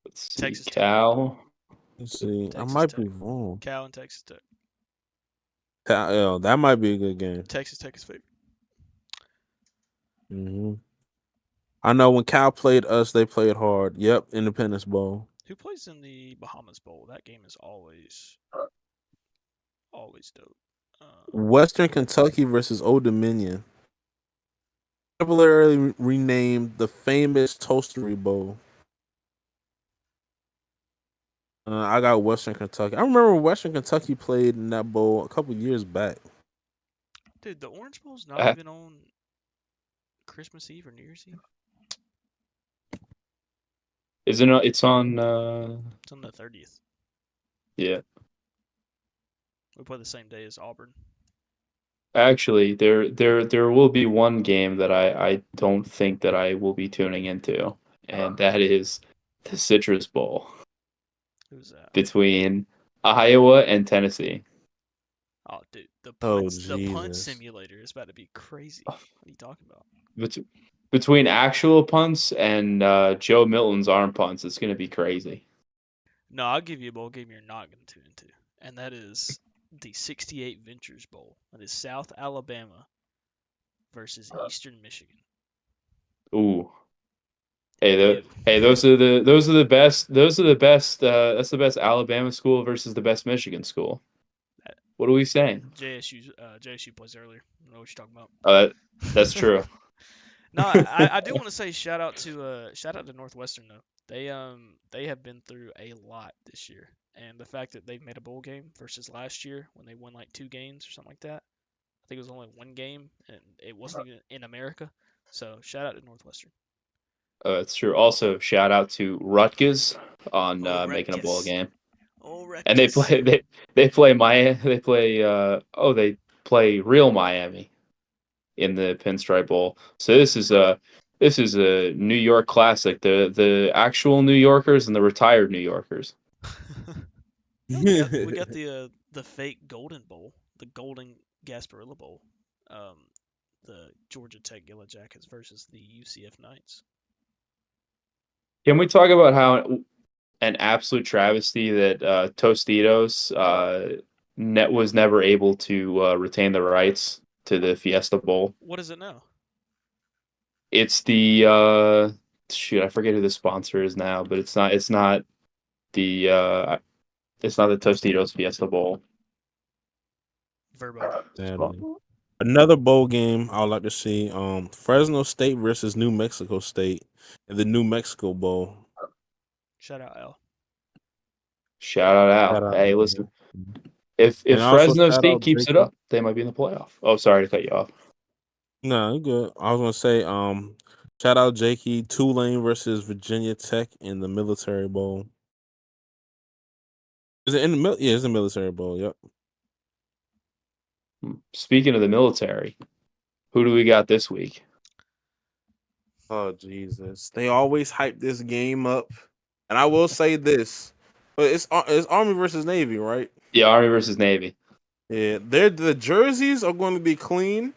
Let's see, Texas Tech. Cal. Let's see. I Texas might Tech. be wrong. Cal and Texas Tech. That might be a good game. Texas Tech is favored. Hmm. I know when Cal played us, they played hard. Yep, Independence Bowl. Who plays in the Bahamas Bowl? That game is always dope. Western Kentucky versus Old Dominion. Popularly renamed the famous Toastery Bowl. I got Western Kentucky. I remember Western Kentucky played in that bowl a couple years back. Dude, the Orange Bowl's not Uh, even on Christmas Eve or New Year's Eve. Isn't it? It's on. It's on the 30th. Yeah. We play the same day as Auburn. Actually, there will be one game that I don't think that I will be tuning into, and that is the Citrus Bowl Who's that? between Iowa and Tennessee. Oh, dude, Oh the punt Jesus. simulator is about to be crazy. What are you talking about? Bet- Between actual punts and Joe Milton's arm punts, it's going to be crazy. No, I'll give you a bowl game you're not going to tune into, and that is the 68 Ventures Bowl. That is South Alabama versus Eastern Michigan. Ooh. Hey, Ew. those are the best that's the best Alabama school versus the best Michigan school. What are we saying? JSU plays earlier. I don't know what you're Uh, that's talking true. about. No, I do want to say shout out to Northwestern though. They have been through a lot this year, and the fact that they've made a bowl game versus last year when they won like 2 games or something like that. I think it was only one game, and it wasn't even in America. So shout out to Northwestern. It's true. Also, shout out to Rutgers on Oh making a bowl Rutgers. game. Oh And they Rutgers. play they play Miami. They play real Miami in the Pinstripe Bowl. So this is a New York classic. The actual New Yorkers and the retired New Yorkers. And we got the fake Golden Bowl, the Golden Gasparilla Bowl, um, the Georgia Tech Yellow Jackets versus the UCF Knights. Can we talk about how an absolute travesty that Tostitos net was never able to retain the rights to the Fiesta Bowl? What is it now? It's the shoot, I forget who the sponsor is now, but the it's not the Tostitos Fiesta Bowl. Verbo. Sadly. Another bowl game I would like to see. Fresno State versus New Mexico State in the New Mexico Bowl. Shout out Al. Shout out Shout Al. out. Hey, listen, if And also Fresno shout State out keeps it Jakey. up, they might be in the playoff. Oh, sorry to cut you off. No, you good. I was gonna say, shout out Jakey, Tulane versus Virginia Tech in the Military Bowl. Is it in the Yeah, it's the Military Bowl. Yep. Speaking of the military, who do we got this week? Oh Jesus! They always hype this game up, and I will say this, but it's Army versus Navy, right? The Army versus Navy. Yeah, the jerseys are going to be clean.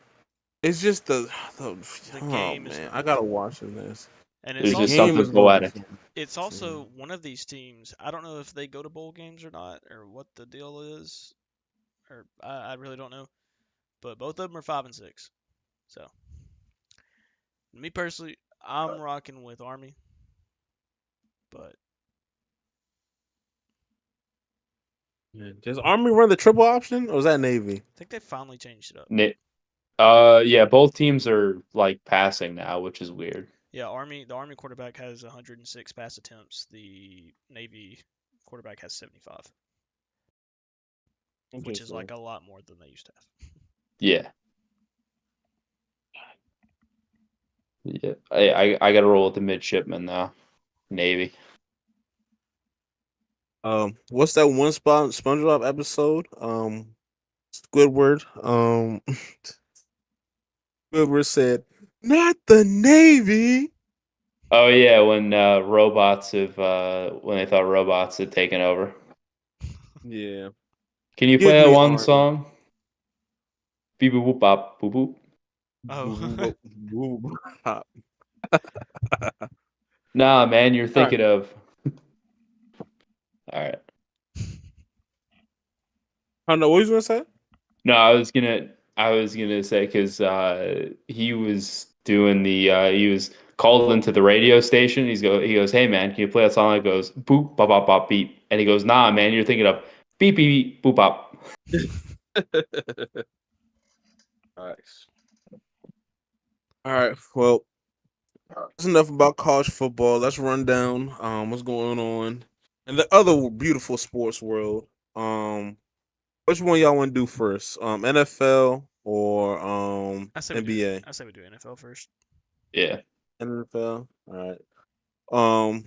It's just the The oh game is man, gonna I be gotta fun. watch this. And The it's There's just also game something is going to be poetic. fun. it's also one of these teams. I don't know if they go to bowl games or not, or what the deal is, or I really don't know. But both of them are 5-6. So me personally, I'm rocking with Army, but Yeah. Does Army run the triple option, or is that Navy? I think they finally changed it up. Yeah, both teams are like passing now, which is weird. Yeah, the Army quarterback has 106 pass attempts. The Navy quarterback has 75, which is like a lot more than they used to have. Yeah. Yeah. I gotta roll with the midshipman now. Navy. What's that one SpongeBob episode? Squidward. Squidward said, "Not the Navy." Oh yeah, when when they thought robots had taken over. Yeah. Can you Give play that me one Army. song? Beep boop boop bop boop boop. Oh, Nah, man, you're All right. thinking of. All right. I know what he's gonna say. No, I was gonna say because he was doing he was called into the radio station. He goes, hey man, can you play that song that goes boop bop bop bop beep? And he goes, nah man, you're thinking of beep beep beep boop bop. Nice. All right. Well, that's enough about college football. Let's run down what's going on in the other beautiful sports world. Which one y'all want to do first? NFL or I say we do. NBA? I say we do NFL first. Yeah. NFL. All right. Um.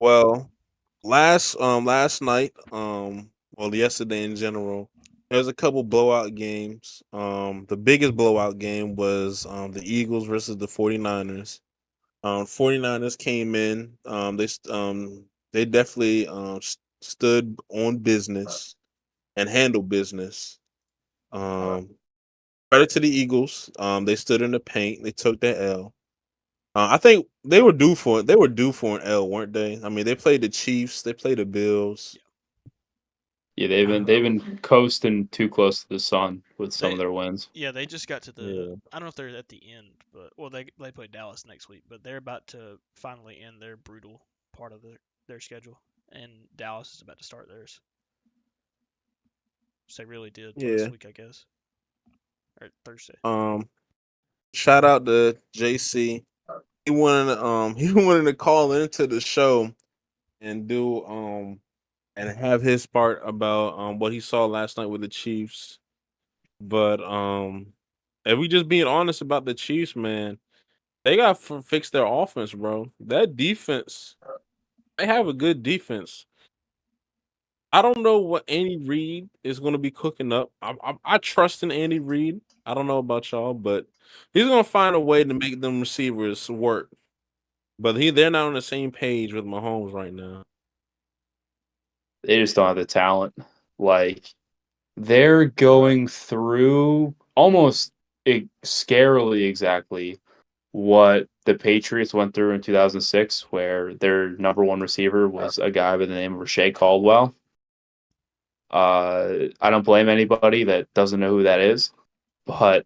Well, last night. Well, yesterday in general. There's a couple blowout games. The biggest blowout game was the Eagles versus the 49ers. 49ers came in. They definitely stood on business and handled business. Um, Credit to the Eagles. They stood in the paint. They took that L. I think they were due for it. They were due for an L, weren't they? I mean, they played the Chiefs. They played the Bills. Yeah, they've been coasting too close to the sun with some of They their wins. Yeah, they just got to the. Yeah. I don't know if they're at the end, but well, they play Dallas next week, but they're about to finally end their brutal part of their schedule, and Dallas is about to start theirs. So they really did Yeah. last week, I guess, or Thursday. Um. Shout out to JC. He wanted to call into the show and do and have his part about what he saw last night with the Chiefs. But if we just being honest about the Chiefs, man, they got to fix their offense, bro. That defense, they have a good defense. I don't know what Andy Reid is going to be cooking up. I trust in Andy Reid. I don't know about y'all, but he's going to find a way to make them receivers work. But they're not on the same page with Mahomes right now. They just don't have the talent. Like they're going through almost scarily exactly what the Patriots went through in 2006, where their number one receiver was a guy by the name of Rashay Caldwell. I don't blame anybody that doesn't know who that is, but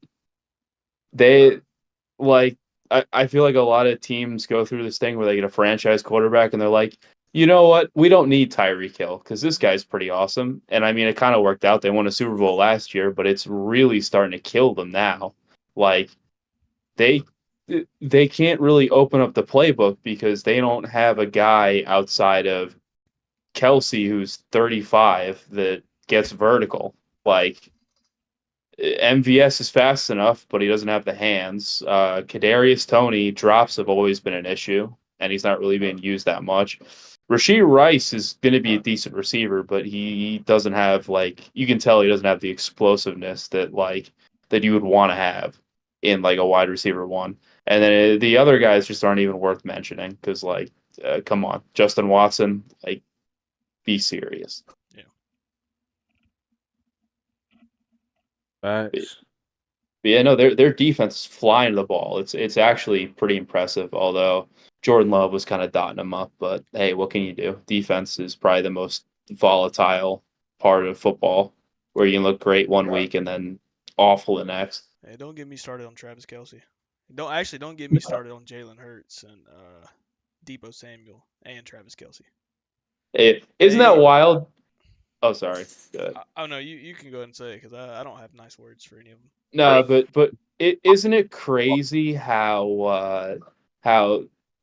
they like I feel like a lot of teams go through this thing where they get a franchise quarterback and they're like, you know what, we don't need Tyreek Hill because this guy's pretty awesome. And I mean, it kind of worked out. They won a Super Bowl last year, but it's really starting to kill them now. Like they they can't really open up the playbook because they don't have a guy outside of Kelsey who's 35 that gets vertical. Like MVS is fast enough, but he doesn't have the hands. Kadarius Toney drops have always been an issue, and he's not really being used that much. Rashee Rice is going to be a decent receiver, but he doesn't have you can tell he doesn't have the explosiveness that you would want to have in like a wide receiver one. And then the other guys just aren't even worth mentioning because come on, Justin Watson, be serious. Yeah. Facts. But yeah, no, their defense is flying the ball. It's actually pretty impressive. Although Jordan Love was kind of dotting them up, but hey, what can you do? Defense is probably the most volatile part of football, where you can look great one week and then awful the next. Hey, don't get me started on Travis Kelsey. Don't get me started on Jalen Hurts and Debo Samuel and Travis Kelsey. Isn't that wild? Oh, sorry. Good. Oh no, you can go ahead and say it because I don't have nice words for any of them. No, but isn't it crazy how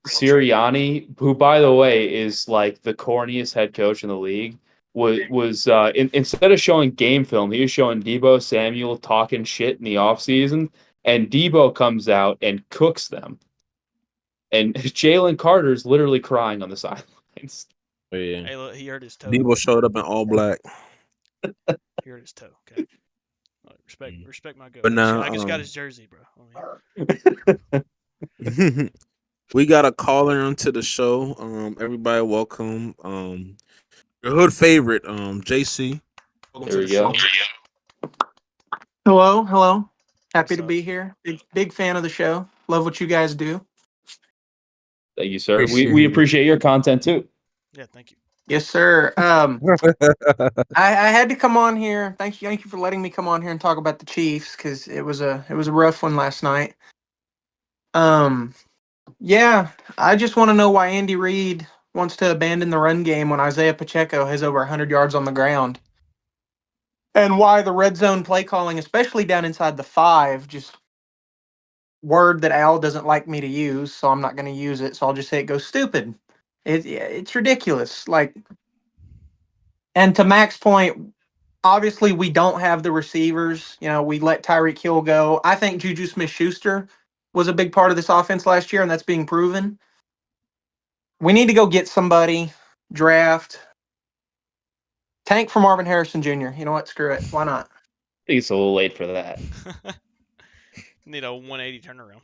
Sirianni, who by the way is like the corniest head coach in the league, was instead of showing game film, he was showing Debo Samuel talking shit in the offseason, and Debo comes out and cooks them, and Jalen Carter's literally crying on the sidelines. Oh, yeah. Hey, look, he hurt his toe. Debo showed up in all black. He hurt his toe. Okay. Respect my goat. But now, I just got his jersey, bro. we got a caller onto the show. Everybody, welcome. Your hood favorite, JC. Welcome There to we the go. show. Hello. Happy What's to up? be here. Big fan of the show. Love what you guys do. Thank you, sir. Appreciate We it. appreciate your content too. Yeah, thank you. Yes, sir. I had to come on here. Thank you for letting me come on here and talk about the Chiefs because it was a rough one last night. Yeah, I just want to know why Andy Reid wants to abandon the run game when Isaiah Pacheco has over 100 yards on the ground, and why the red zone play calling, especially down inside the 5, just word that Al doesn't like me to use, so I'm not going to use it. So I'll just say it goes stupid. It's ridiculous. And to Mac's point, obviously we don't have the receivers. You know, we let Tyreek Hill go. I think Juju Smith-Schuster was a big part of this offense last year, and that's being proven. We need to go get somebody, draft Tank for Marvin Harrison Jr. You know what? Screw it. Why not? I think it's a little late for that. Need a 180 turnaround.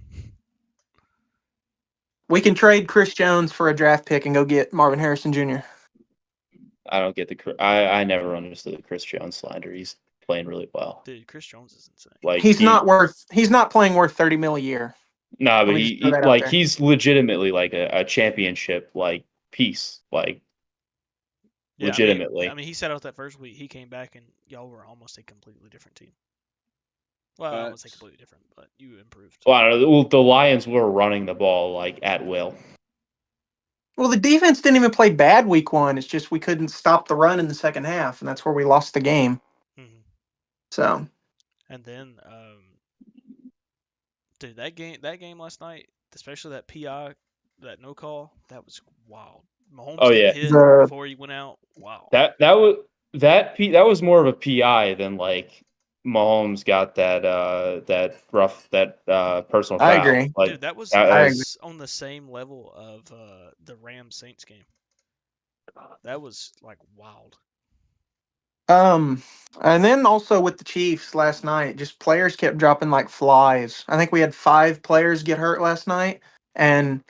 We can trade Chris Jones for a draft pick and go get Marvin Harrison Jr. I don't get I never understood the Chris Jones slander. He's playing really well. Dude, Chris Jones is insane. Like He's not playing worth $30 million a year. No, but Let me just throw that out like there. he's legitimately like a championship like piece. Like Yeah, legitimately. I mean, he set out that first week. He came back and y'all were almost a completely different team. Well, I don't want to say completely different, but you improved. Well, I don't know. Well, the Lions were running the ball like at will. Well, the defense didn't even play bad week 1. It's just we couldn't stop the run in the second half, and that's where we lost the game. Mm-hmm. So. And then, dude, that game last night, especially that PI, that no call, that was wild. Mahomes getting hit before he went out. Wow. That was more of a PI than like Mahomes got that personal foul. I agree. Like, dude, that was on the same level of the Rams Saints game. That was like wild. And then also with the Chiefs last night, just players kept dropping like flies. I think we had 5 players get hurt last night. And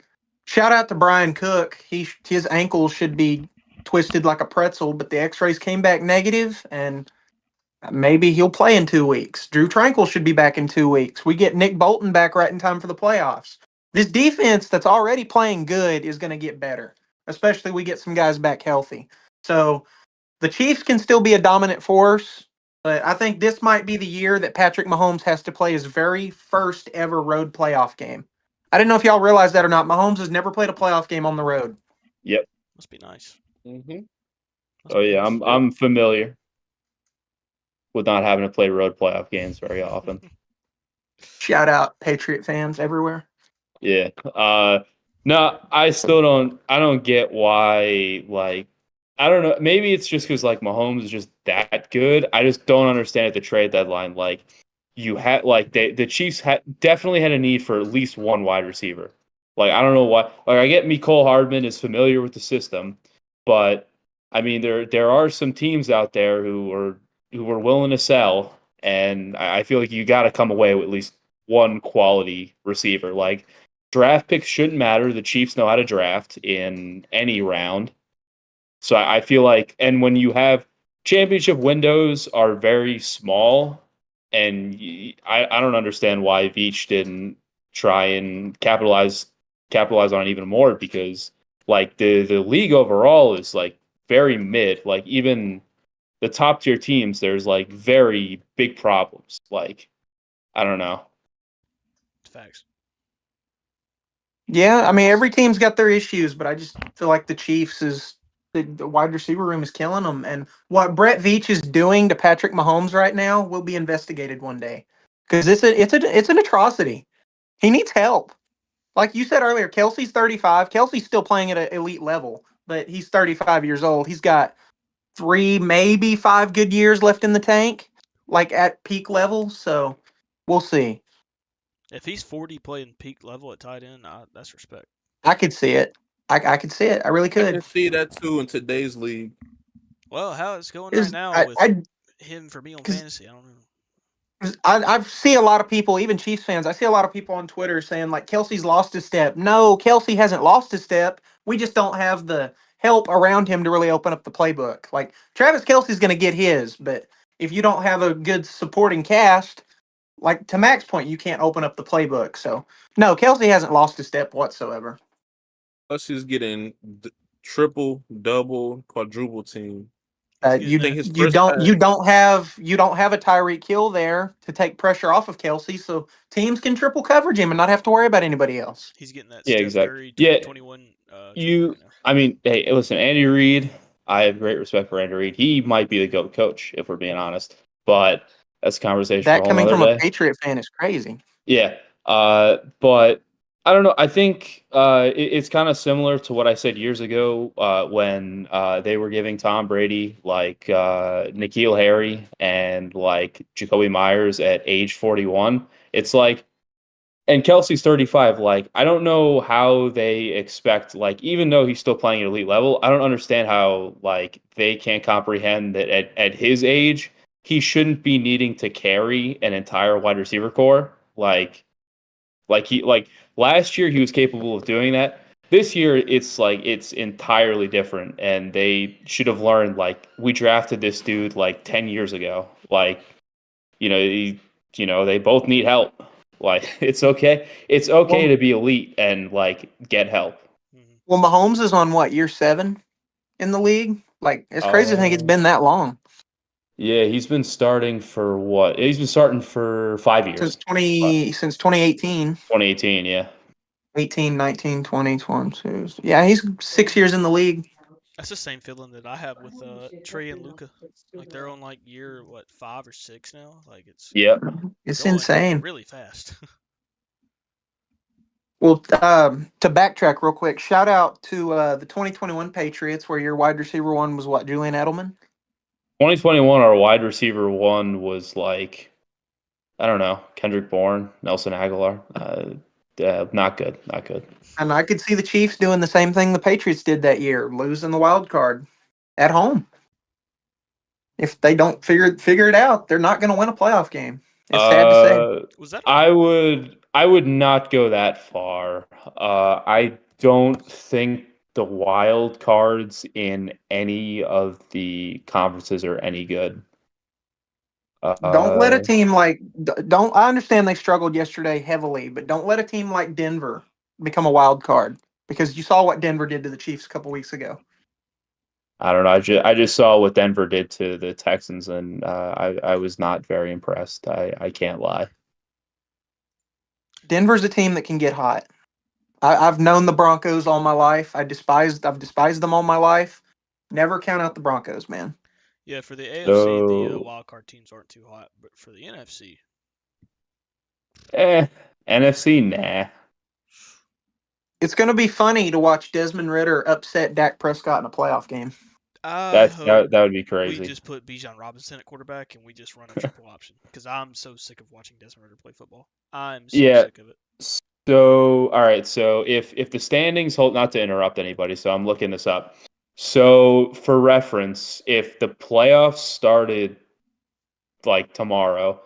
shout out to Brian Cook. His ankle should be twisted like a pretzel, but the X-rays came back negative, and maybe he'll play in 2 weeks. Drew Tranquil should be back in 2 weeks. We get Nick Bolton back right in time for the playoffs. This defense that's already playing good is going to get better, especially we get some guys back healthy. So the Chiefs can still be a dominant force, but I think this might be the year that Patrick Mahomes has to play his very first ever road playoff game. I didn't know if y'all realized that or not. Mahomes has never played a playoff game on the road. Yep. Must be nice. Mm-hmm. Oh yeah, I'm familiar with not having to play road playoff games very often. Shout out Patriot fans everywhere. Yeah. No, I don't get why, like, I don't know. Maybe it's just because like Mahomes is just that good. I just don't understand at the trade deadline. Like, you had like the Chiefs definitely had a need for at least one wide receiver. Like, I don't know why. Like, I get Mecole Hardman is familiar with the system, but I mean there are some teams out there who are willing to sell, and I feel like you got to come away with at least one quality receiver. Like, draft picks shouldn't matter. The Chiefs know how to draft in any round. So I feel like, and when you have championship windows are very small, and I don't understand why Veach didn't try and capitalize on it even more, because like the league overall is like very mid. Like, even the top tier teams, there's like very big problems. Like, I don't know. Facts. Yeah, I mean every team's got their issues, but I just feel like the Chiefs is the wide receiver room is killing them, and what Brett Veach is doing to Patrick Mahomes right now will be investigated one day, because it's an atrocity. He needs help. Like you said earlier, Kelsey's 35. Kelsey's still playing at an elite level, but he's 35 years old. He's got 3, maybe 5 good years left in the tank, like at peak level. So we'll see. If he's 40 playing peak level at tight end, that's respect. I could see it. I could see it. I really could. I can see that too in today's league. Well, how it's going right now with him for me on fantasy, I don't know. I see a lot of people, even Chiefs fans, I see a lot of people on Twitter saying like Kelsey's lost his step. No, Kelsey hasn't lost his step. We just don't have the help around him to really open up the playbook. Like Travis Kelsey's going to get his, but if you don't have a good supporting cast, like to Mac's point, you can't open up the playbook. So no, Kelsey hasn't lost his step whatsoever. Plus, he's getting triple, double, quadruple team. You don't have a Tyreek Hill there to take pressure off of Kelsey, so teams can triple coverage him and not have to worry about anybody else. He's getting that Steph Curry 2021. I mean, hey, listen, Andy Reid. I have great respect for Andy Reid. He might be the GOAT coach, if we're being honest. But that's a conversation. That for a coming from day. A Patriot fan is crazy. Yeah. But I don't know. I think it's kind of similar to what I said years ago when they were giving Tom Brady like N'Keal Harry and like Jacoby Myers at age 41. It's like And Kelsey's 35. Like, I don't know how they expect, like, even though he's still playing at elite level, I don't understand how, like, they can't comprehend that at his age, he shouldn't be needing to carry an entire wide receiver core. Like last year he was capable of doing that. This year it's entirely different, and they should have learned, like, we drafted this dude like 10 years ago. Like, they both need help. Like, it's okay. It's okay to be elite and, like, get help. Well, Mahomes is on what, year 7 in the league? Like, it's crazy to think it's been that long. Yeah, he's been starting for what? He's been starting for 5 years. Since 2018. 2018, yeah. 18, 19, 20, 22. Yeah, he's 6 years in the league. That's the same feeling that I have with Trey and Luca. Like, they're on like year 5 or 6 now. Like, it's It's going insane. really fast. Well, to backtrack real quick, shout out to the 2021 Patriots, where your wide receiver one was what, Julian Edelman? 2021, our wide receiver one was, like, I don't know, Kendrick Bourne, Nelson Aguilar. Not good. And I could see the Chiefs doing the same thing the Patriots did that year, losing the wild card at home. If they don't figure it out, they're not going to win a playoff game. It's sad to say. Was that? I would not go that far. I don't think the wild cards in any of the conferences are any good. Don't let a team like don't. I understand they struggled yesterday heavily, but don't let a team like Denver become a wild card, because you saw what Denver did to the Chiefs a couple weeks ago. I don't know. I just saw what Denver did to the Texans, and I was not very impressed. I can't lie. Denver's a team that can get hot. I've known the Broncos all my life. I've despised them all my life. Never count out the Broncos, man. Yeah, for the AFC, the wild card teams aren't too hot, but for the NFC, NFC, nah. It's going to be funny to watch Desmond Ridder upset Dak Prescott in a playoff game. That would be crazy. We just put Bijan Robinson at quarterback and we just run a triple option, because I'm so sick of watching Desmond Ridder play football. I'm so sick of it. So, all right. So if the standings hold, not to interrupt anybody, so I'm looking this up. So, for reference, if the playoffs started like tomorrow,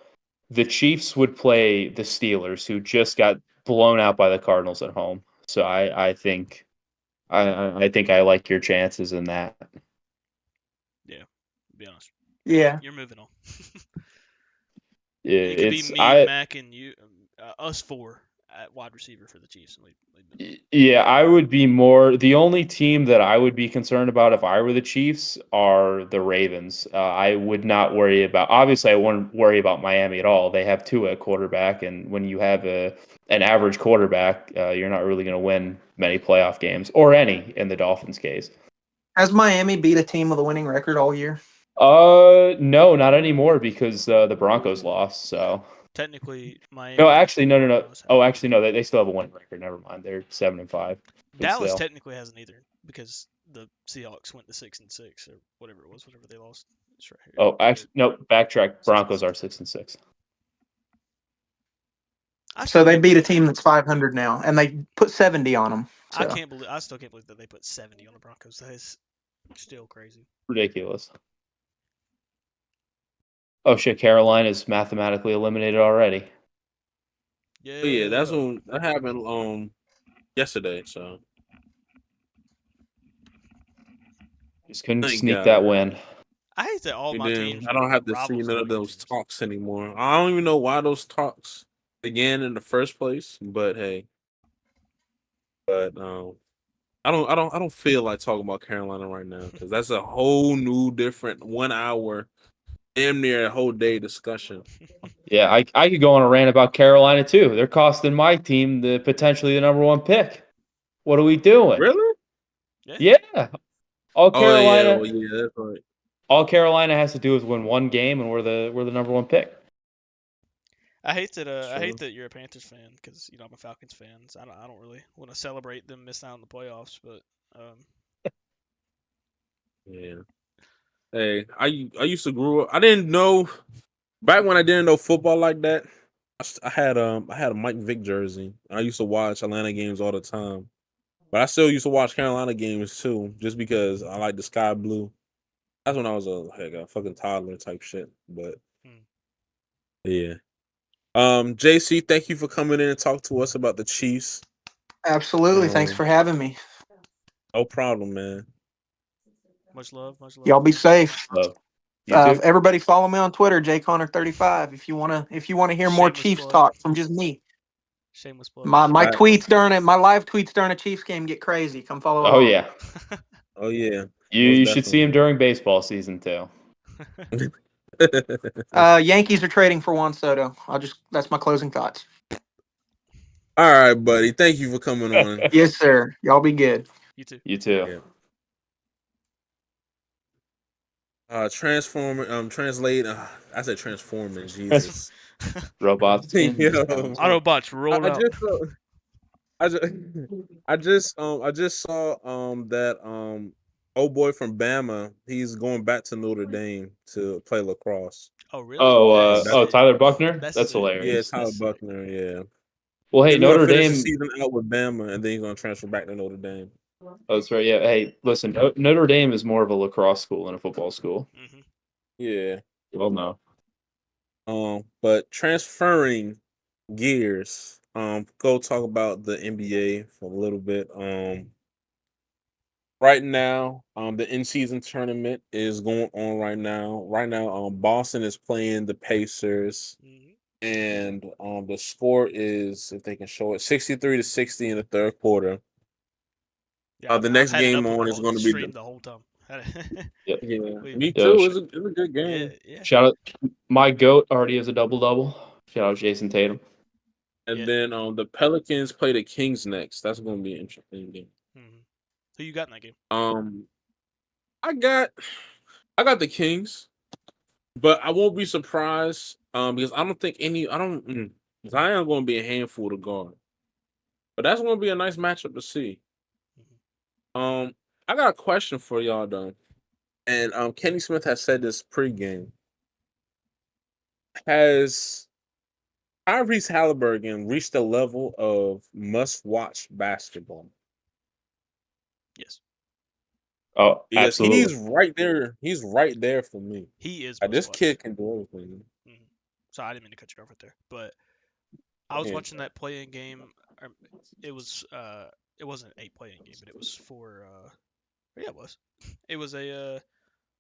the Chiefs would play the Steelers, who just got blown out by the Cardinals at home. So I think I like your chances in that. Yeah, to be honest. Yeah, you're moving on. Yeah, it could be me, Mac, and you, us four at wide receiver for the Chiefs. Yeah, I would be more. The only team that I would be concerned about if I were the Chiefs are the Ravens. I would not worry about. Obviously, I wouldn't worry about Miami at all. They have Tua at quarterback, and when you have an average quarterback, you're not really going to win many playoff games, or any in the Dolphins' case. Has Miami beat a team with a winning record all year? No, not anymore, because the Broncos lost. So technically, Miami. No, actually, no. Oh, actually, no. They still have a winning record. Never mind. They're 7-5. Dallas technically hasn't either, because the Seahawks went to 6-6 or whatever it was, whatever they lost. It's right here. Oh, actually, no. Backtrack. Broncos are 6-6. So they beat a team that's 500 now, and they put 70 on them. So. I still can't believe that they put 70 on the Broncos. That is still crazy. Ridiculous. Oh shit! Carolina is mathematically eliminated already. Yeah, that's when that happened. Yesterday, so just couldn't sneak that win. I hate that all my teams. I don't have to see none of those talks anymore. I don't even know why those talks began in the first place. But hey, I don't feel like talking about Carolina right now, because that's a whole new different 1 hour, damn near a whole day discussion. Yeah, I could go on a rant about Carolina too. They're costing my team potentially the number 1 pick. What are we doing? Really? Yeah. All Carolina. Yeah, that's right. All Carolina has to do is win one game, and we're the number 1 pick. I hate that. I hate that you're a Panthers fan, because I'm a Falcons fan. So I don't really want to celebrate them missing out on the playoffs, but yeah. Hey, I used to grow up. I didn't know back when I didn't know football like that. I had a Mike Vick jersey. I used to watch Atlanta games all the time, but I still used to watch Carolina games too, just because I like the sky blue. That's when I was a fucking toddler type shit. But Hmm. yeah. JC, thank you for coming in and talk to us about the Chiefs. Absolutely. Thanks Um, for having me. no problem, man. Much love, much love. Y'all be safe. You too. Everybody follow me on Twitter, jconnor35, if you wanna hear more Shameless Chiefs plug. talk from just me. Shameless plug. My Facts. tweets during it, my live tweets during a Chiefs game get crazy. Come follow Oh along. yeah, Oh yeah, most you should see him during baseball season too. definitely. Yankees are trading for Juan Soto. That's my closing thoughts. All right, buddy. Thank you for coming on. Yes, sir. Y'all be good. You too. You too. Yeah. Transformer. Translate. I said transforming. Jesus. Robots in Yo, disguise. Autobots roll I out. just. I just. I just saw that old boy from Bama. He's going back to Notre Dame to play lacrosse. Oh really? Oh, Um, that's Sick. Tyler Buckner. That's That's sick. yeah, hilarious. Tyler That's sick. Buckner. Yeah, Well, hey, he's gonna Notre finish the Dame. season out with Bama, and then he's gonna transfer back to Notre Dame. Oh, that's right. Yeah. Hey, listen, Notre Dame is more of a lacrosse school than a football school. Hmm. Yeah. Well, no. But transferring gears, go talk about the NBA for a little bit. Right now, the in-season tournament is going on right now. Right now, Boston is playing the Pacers, Hmm. and the score is, if they can show it, 63-60 in the third quarter. Yeah, The I've next had it game up on on is the going to be stream the the whole time. Yep. yeah. we, Me Yo, too. It's a good yeah, game. yeah, shout out, my goat already has a double double. Shout out Jason Tatum. And yeah. then the Pelicans play the Kings next. That's going to be an interesting game. Hmm. Who you got in that game? Um, I got the Kings, but I won't be surprised because I don't think any I don't Zion going to be a handful to guard. But that's going to be a nice matchup to see. Hmm. I got a question for y'all though. And Kenny Smith has said this pregame. Has Tyrese Halliburton reached the level of must-watch basketball? Yes, Oh, Because absolutely. he's right there. He's right there for me. he is Like, must this watch. kid can do everything. Hmm. Sorry, I didn't mean to cut you off right there, but I was Yeah. watching that play-in game. It was it wasn't a play-in game, but it was for yeah, it was. It was a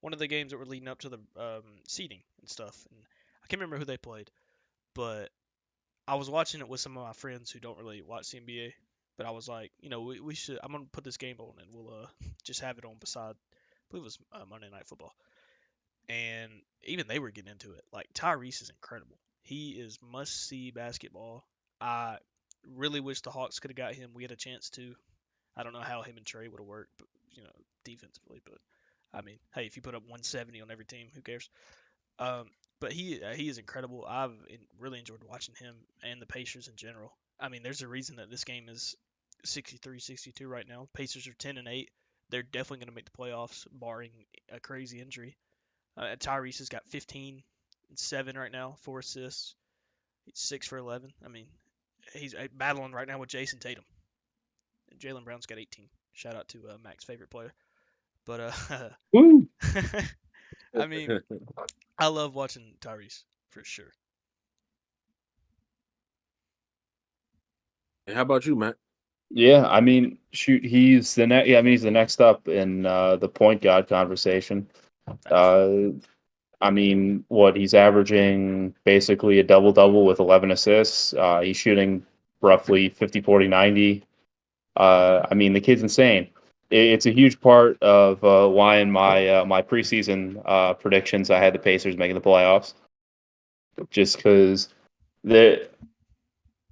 one of the games that were leading up to the seeding and stuff. And I can't remember who they played, but I was watching it with some of my friends who don't really watch the NBA. But I was like, we should. I'm gonna put this game on, and we'll just have it on beside. I believe it was Monday Night Football, and even they were getting into it. Like Tyrese is incredible. He is must see basketball. I really wish the Hawks could have got him. We had a chance to. I don't know how him and Trey would have worked, but defensively. But I mean, hey, if you put up 170 on every team, who cares? Um, but he is incredible. Really enjoyed watching him and the Pacers in general. I mean, there's a reason that this game is 63-62 right now. Pacers are 10-8. They're definitely going to make the playoffs, barring a crazy injury. Tyrese has got 15 and 7 right now, 4 assists. He's 6 for 11. I mean, he's battling right now with Jason Tatum. And Jalen Brown's got 18. Shout out to Mac's favorite player. But Woo. I mean, I love watching Tyrese for sure. How about you, Matt? Yeah, I mean, shoot, he's the next. Yeah, I mean, he's the next up in the point guard conversation. Facts. I mean, what he's averaging basically a double double with 11 assists. He's shooting roughly 50, 40, 90. I mean, the kid's insane. It's a huge part of why in my preseason predictions I had the Pacers making the playoffs, just because the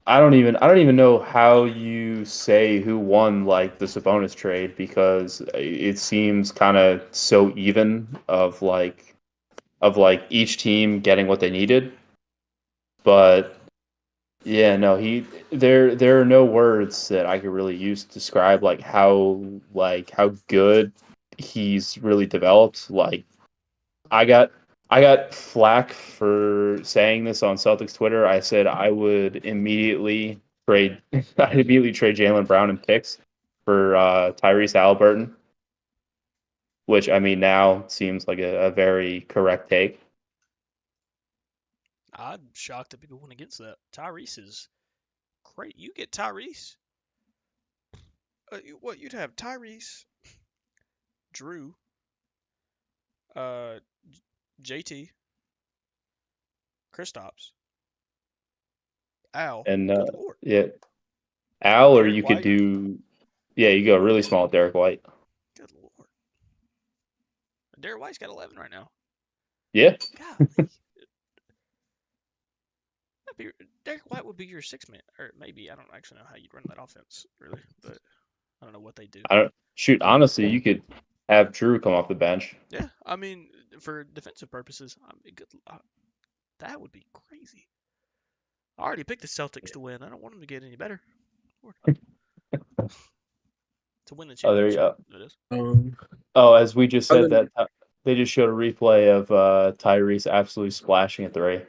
I don't even know how you say who won like the Sabonis trade because it seems kind of so even of each team getting what they needed. But yeah, no, there are no words that I could really use to describe how good he's really developed. Like I got I got flack for saying this on Celtics Twitter. I said I would immediately trade. I'd immediately trade Jaylen Brown and picks for Tyrese Halliburton, which I mean now seems like a very correct take. I'm shocked that people went against that. Tyrese is great. You get Tyrese. You'd have Tyrese, Drew, uh, JT, Kristaps, Al. And Good lord. yeah, Al, or Derek you could White. do, yeah, you go really small with Derek White. Good lord. Derek White's got 11 right now. Yeah, Golly. Derek White would be your six man, or maybe I don't actually know how you'd run that offense really, but I don't know what they do. shoot. Honestly, you could have Drew come off the bench. Yeah, I mean for defensive purposes, that would be crazy. I already picked the Celtics to win. I don't want them to get any better. To win the Oh, there you championship. go. It is. As we just said, Other- that they just showed a replay of Tyrese absolutely splashing a three.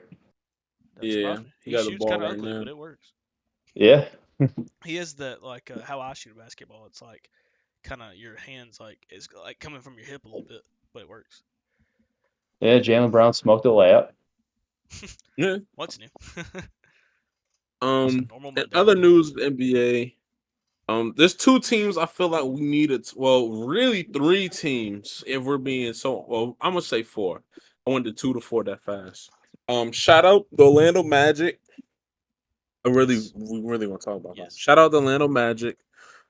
Doesn't surprise Yeah, me. he He got the shoots ball kind of right ugly, now. but it works. Yeah, He is the how I shoot basketball. It's like kind of your hands it's like coming from your hip a little bit, but it works. yeah. Jaylen Brown smoked a layup. Yeah. What's new? Normal In Monday. other news, the NBA. There's two teams I feel like we needed. Well, really three teams. If we're being well, I'm gonna say four. I went to 2 to 4 that fast. Shout out the Orlando Magic. Yes. We really want to talk about that. Yes. Shout out the Orlando Magic.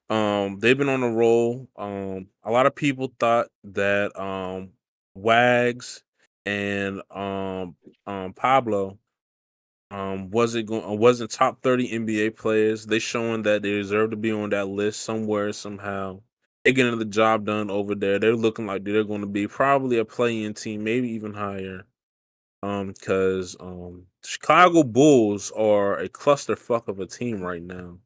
They've been on a roll. A lot of people thought that Wags and Pablo wasn't top 30 NBA players. They showing that they deserve to be on that list somewhere somehow. They're getting the job done over there. They're looking like they're going to be probably a play-in team, maybe even higher. Because Chicago Bulls are a clusterfuck of a team right now.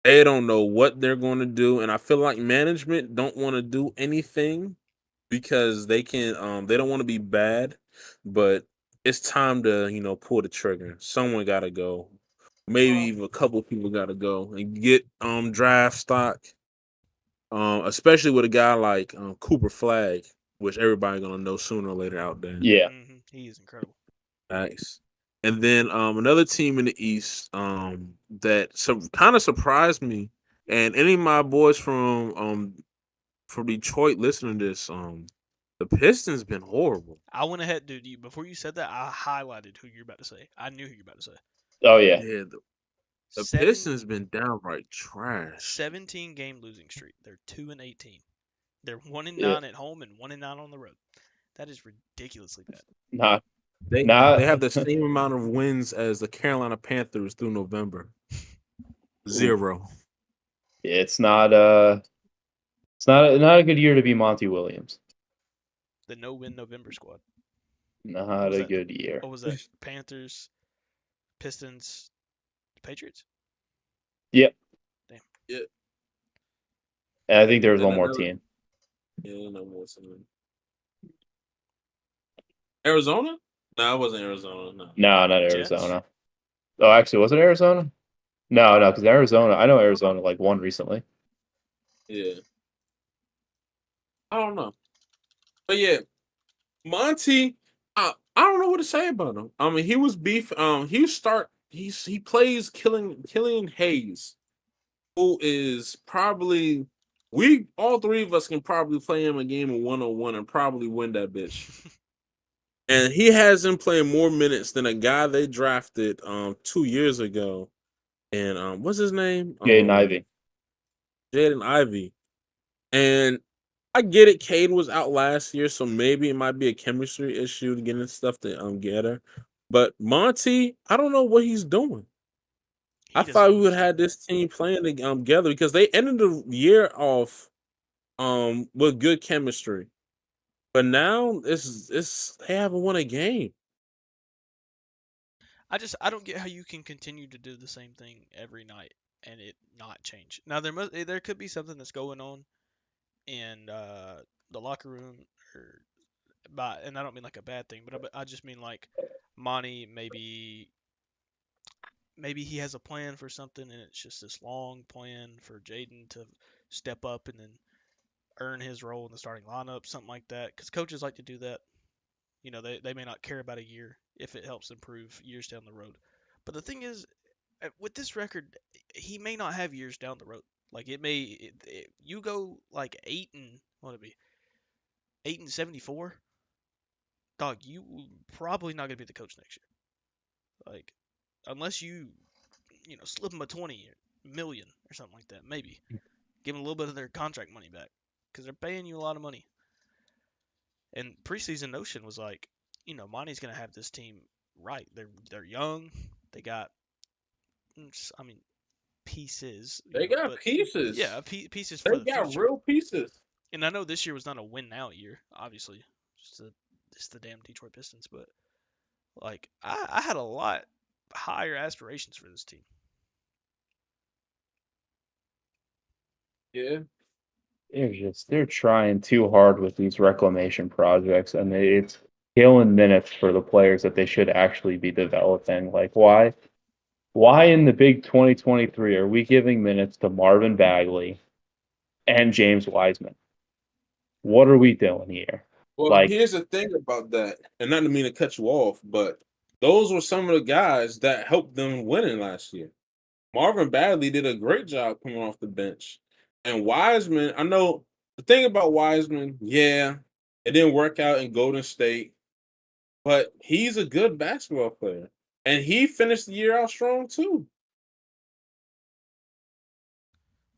They don't know what they're going to do, and I feel like management don't want to do anything because they don't want to be bad, but it's time to pull the trigger. Someone got to go. Maybe even a couple people got to go and get draft stock. Especially with a guy like Cooper Flag, which everybody gonna know sooner or later out there. Yeah, He is incredible. Nice. And then another team in the East that kind of surprised me, and any of my boys from Detroit listening to this, the Pistons been horrible. I went ahead, dude. Before you said that, I highlighted who you're about to say. I knew who you're about to say. oh yeah. Yeah, the Pistons been downright trash. 17 game losing streak. They're 2-18. They're 1-9 Yeah. at home and 1-9 on the road. That is ridiculously bad. Not They have the same amount of wins as the Carolina Panthers through November. 0. It's not a good year to be Monty Williams. The no-win November squad. Not a good year. What was that? Panthers, Pistons, Patriots? Yep. Damn. Yeah. And I think there was one more team. Yeah, no more team. Arizona? No, it wasn't Arizona. No, not Jets? Arizona. Oh, actually, was it Arizona? No, because Arizona. I know Arizona won recently. Yeah. I don't know. But yeah, Monty, I don't know what to say about him. I mean, he was beef. He plays Killian Hayes, who is probably all three of us can probably play him a game of 1-on-1 and probably win that bitch. And he has him playing more minutes than a guy they drafted 2 years ago. And what's his name? Jaden Ivey. Jaden Ivey. And I get it. Cade was out last year, so maybe it might be a chemistry issue to getting stuff to get her. But Monty, I don't know what he's doing. I thought we would have this team playing together because they ended the year off with good chemistry. But now it's they haven't won a game. I don't get how you can continue to do the same thing every night and it not change. Now there could be something that's going on in the locker room or and I don't mean like a bad thing, but I just mean like Monty maybe he has a plan for something and it's just this long plan for Jaden to step up and then earn his role in the starting lineup, something like that. Because coaches like to do that. They may not care about a year if it helps improve years down the road. But the thing is, with this record, he may not have years down the road. Like you go like 8-74, dog. You probably not gonna be the coach next year. Like unless you slip him a 20 million or something like that, maybe give him a little bit of their contract money back because they're paying you a lot of money. And preseason notion was like, Monty's gonna have this team right. They're young. They got, I mean, pieces. They got But pieces. yeah, pieces They for the got future. real pieces. And I know this year was not a win now year, obviously, just the damn Detroit Pistons. But like, I had a lot higher aspirations for this team. Yeah. They're trying too hard with these reclamation projects, and it's killing minutes for the players that they should actually be developing. Like why in the big 2023 are we giving minutes to Marvin Bagley and James Wiseman? What are we doing here? Well, Like, here's the thing about that, and not to mean to cut you off, but those were some of the guys that helped them winning last year. Marvin Bagley did a great job coming off the bench. And Wiseman, I know the thing about Wiseman, yeah, it didn't work out in Golden State, but he's a good basketball player. And he finished the year out strong too.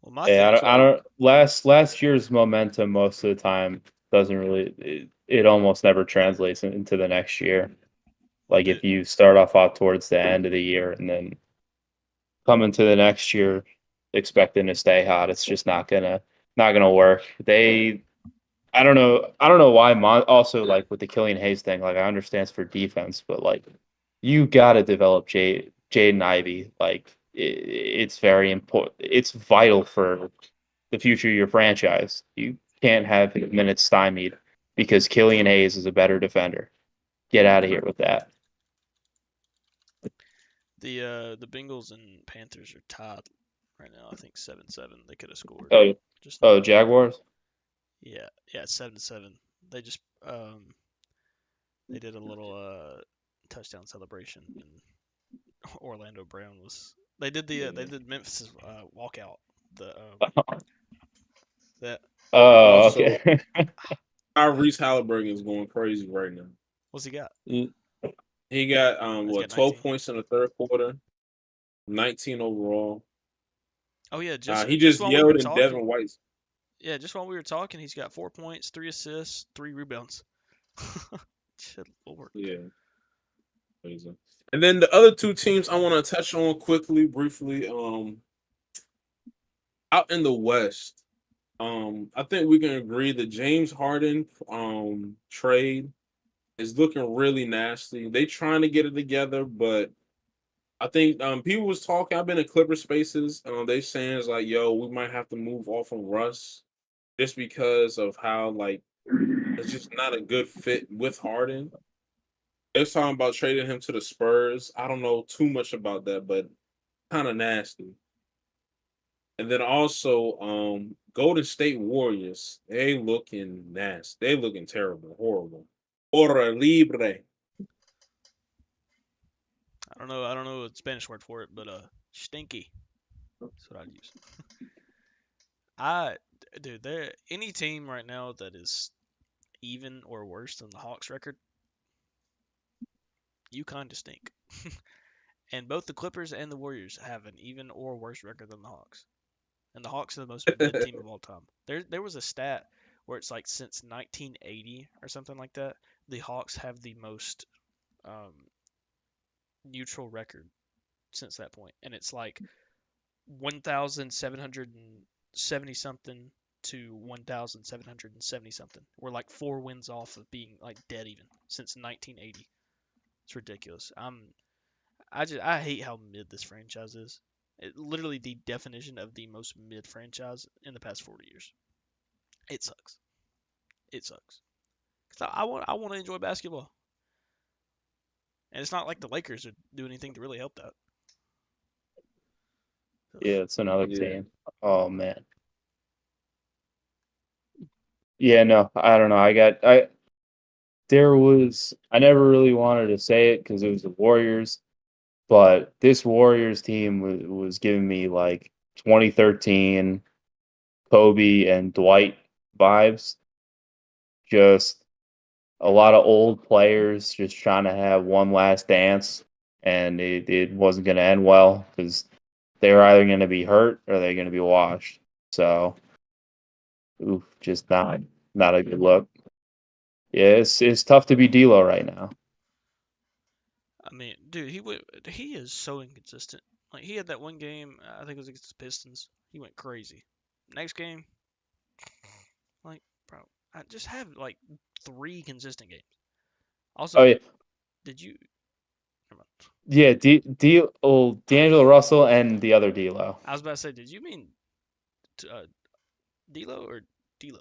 Well, my yeah, thing, I don't. Last year's momentum most of the time doesn't really. It almost never translates into the next year. Like if you start off hot towards the end of the year and then come into the next year expecting to stay hot, it's just not gonna work. I don't know why. Also, like with the Killian Hayes thing, like I understand it's for defense, but like you got to develop Jaden Ivey. Like it's very important. It's vital for the future of your franchise. You can't have minutes stymied because Killian Hayes is a better defender. Get out of here with that. the Bengals and Panthers are tied right now. I think 7-7. They could have scored. Oh, Jaguars. Yeah, 7-7. They just they did a little touchdown celebration, and Orlando Brown was. They did Memphis walkout. The that Oh, Also, okay. Tyrese Halliburton is going crazy right now. what's he got? He got He's got 12 19. points in the third quarter, 19 overall. Oh yeah, He just just while we were yelled in talking. Devin White's. Yeah, just while we were talking, he's got 4 points, 3 assists, 3 rebounds. Shit, Lord. Yeah. Amazing. And then the other two teams I want to touch on quickly, briefly. Out in the West, I think we can agree the James Harden trade is looking really nasty. They trying to get it together, but I think people was talking. I've been in Clipper spaces. They saying it's like, yo, we might have to move off of Russ just because of how like it's just not a good fit with Harden. They're talking about trading him to the Spurs. I don't know too much about that, but kind of nasty. And then also, Golden State Warriors. They looking nasty. They looking terrible, horrible. Hora libre. I don't know the Spanish word for it, but stinky. That's what I'd use. Dude, there any team right now that is even or worse than the Hawks record, you kind of stink. And both the Clippers and the Warriors have an even or worse record than the Hawks. And the Hawks are the most mid team of all time. There was a stat where it's like since 1980 or something like that, the Hawks have the most um, neutral record since that point, and it's like 1,770 something to 1,770 something. We're like 4 wins off of being like dead even since 1980. It's ridiculous. I hate how mid this franchise is. Literally the definition of the most mid franchise in the past 40 years. It sucks. It sucks. 'Cause I want to enjoy basketball, and it's not like the Lakers do anything to really help that. Yeah, it's another Yeah. team. Oh man. Yeah, no, I don't know. I never really wanted to say it because it was the Warriors, but this Warriors team was giving me like 2013 Kobe and Dwight vibes. Just a lot of old players just trying to have one last dance, and it wasn't going to end well because they were either going to be hurt or they're going to be washed. So, oof, just not a good look. Yeah, it's tough to be D'Lo right now. I mean, dude, he is so inconsistent. Like he had that one game, I think it was against the Pistons. He went crazy. Next game, like, bro, I just have like 3 consistent games. Also, Oh yeah, did you? Never mind. yeah. D'Angelo Russell and the other D'Lo. I was about to say, did you mean D'Lo or D'Lo?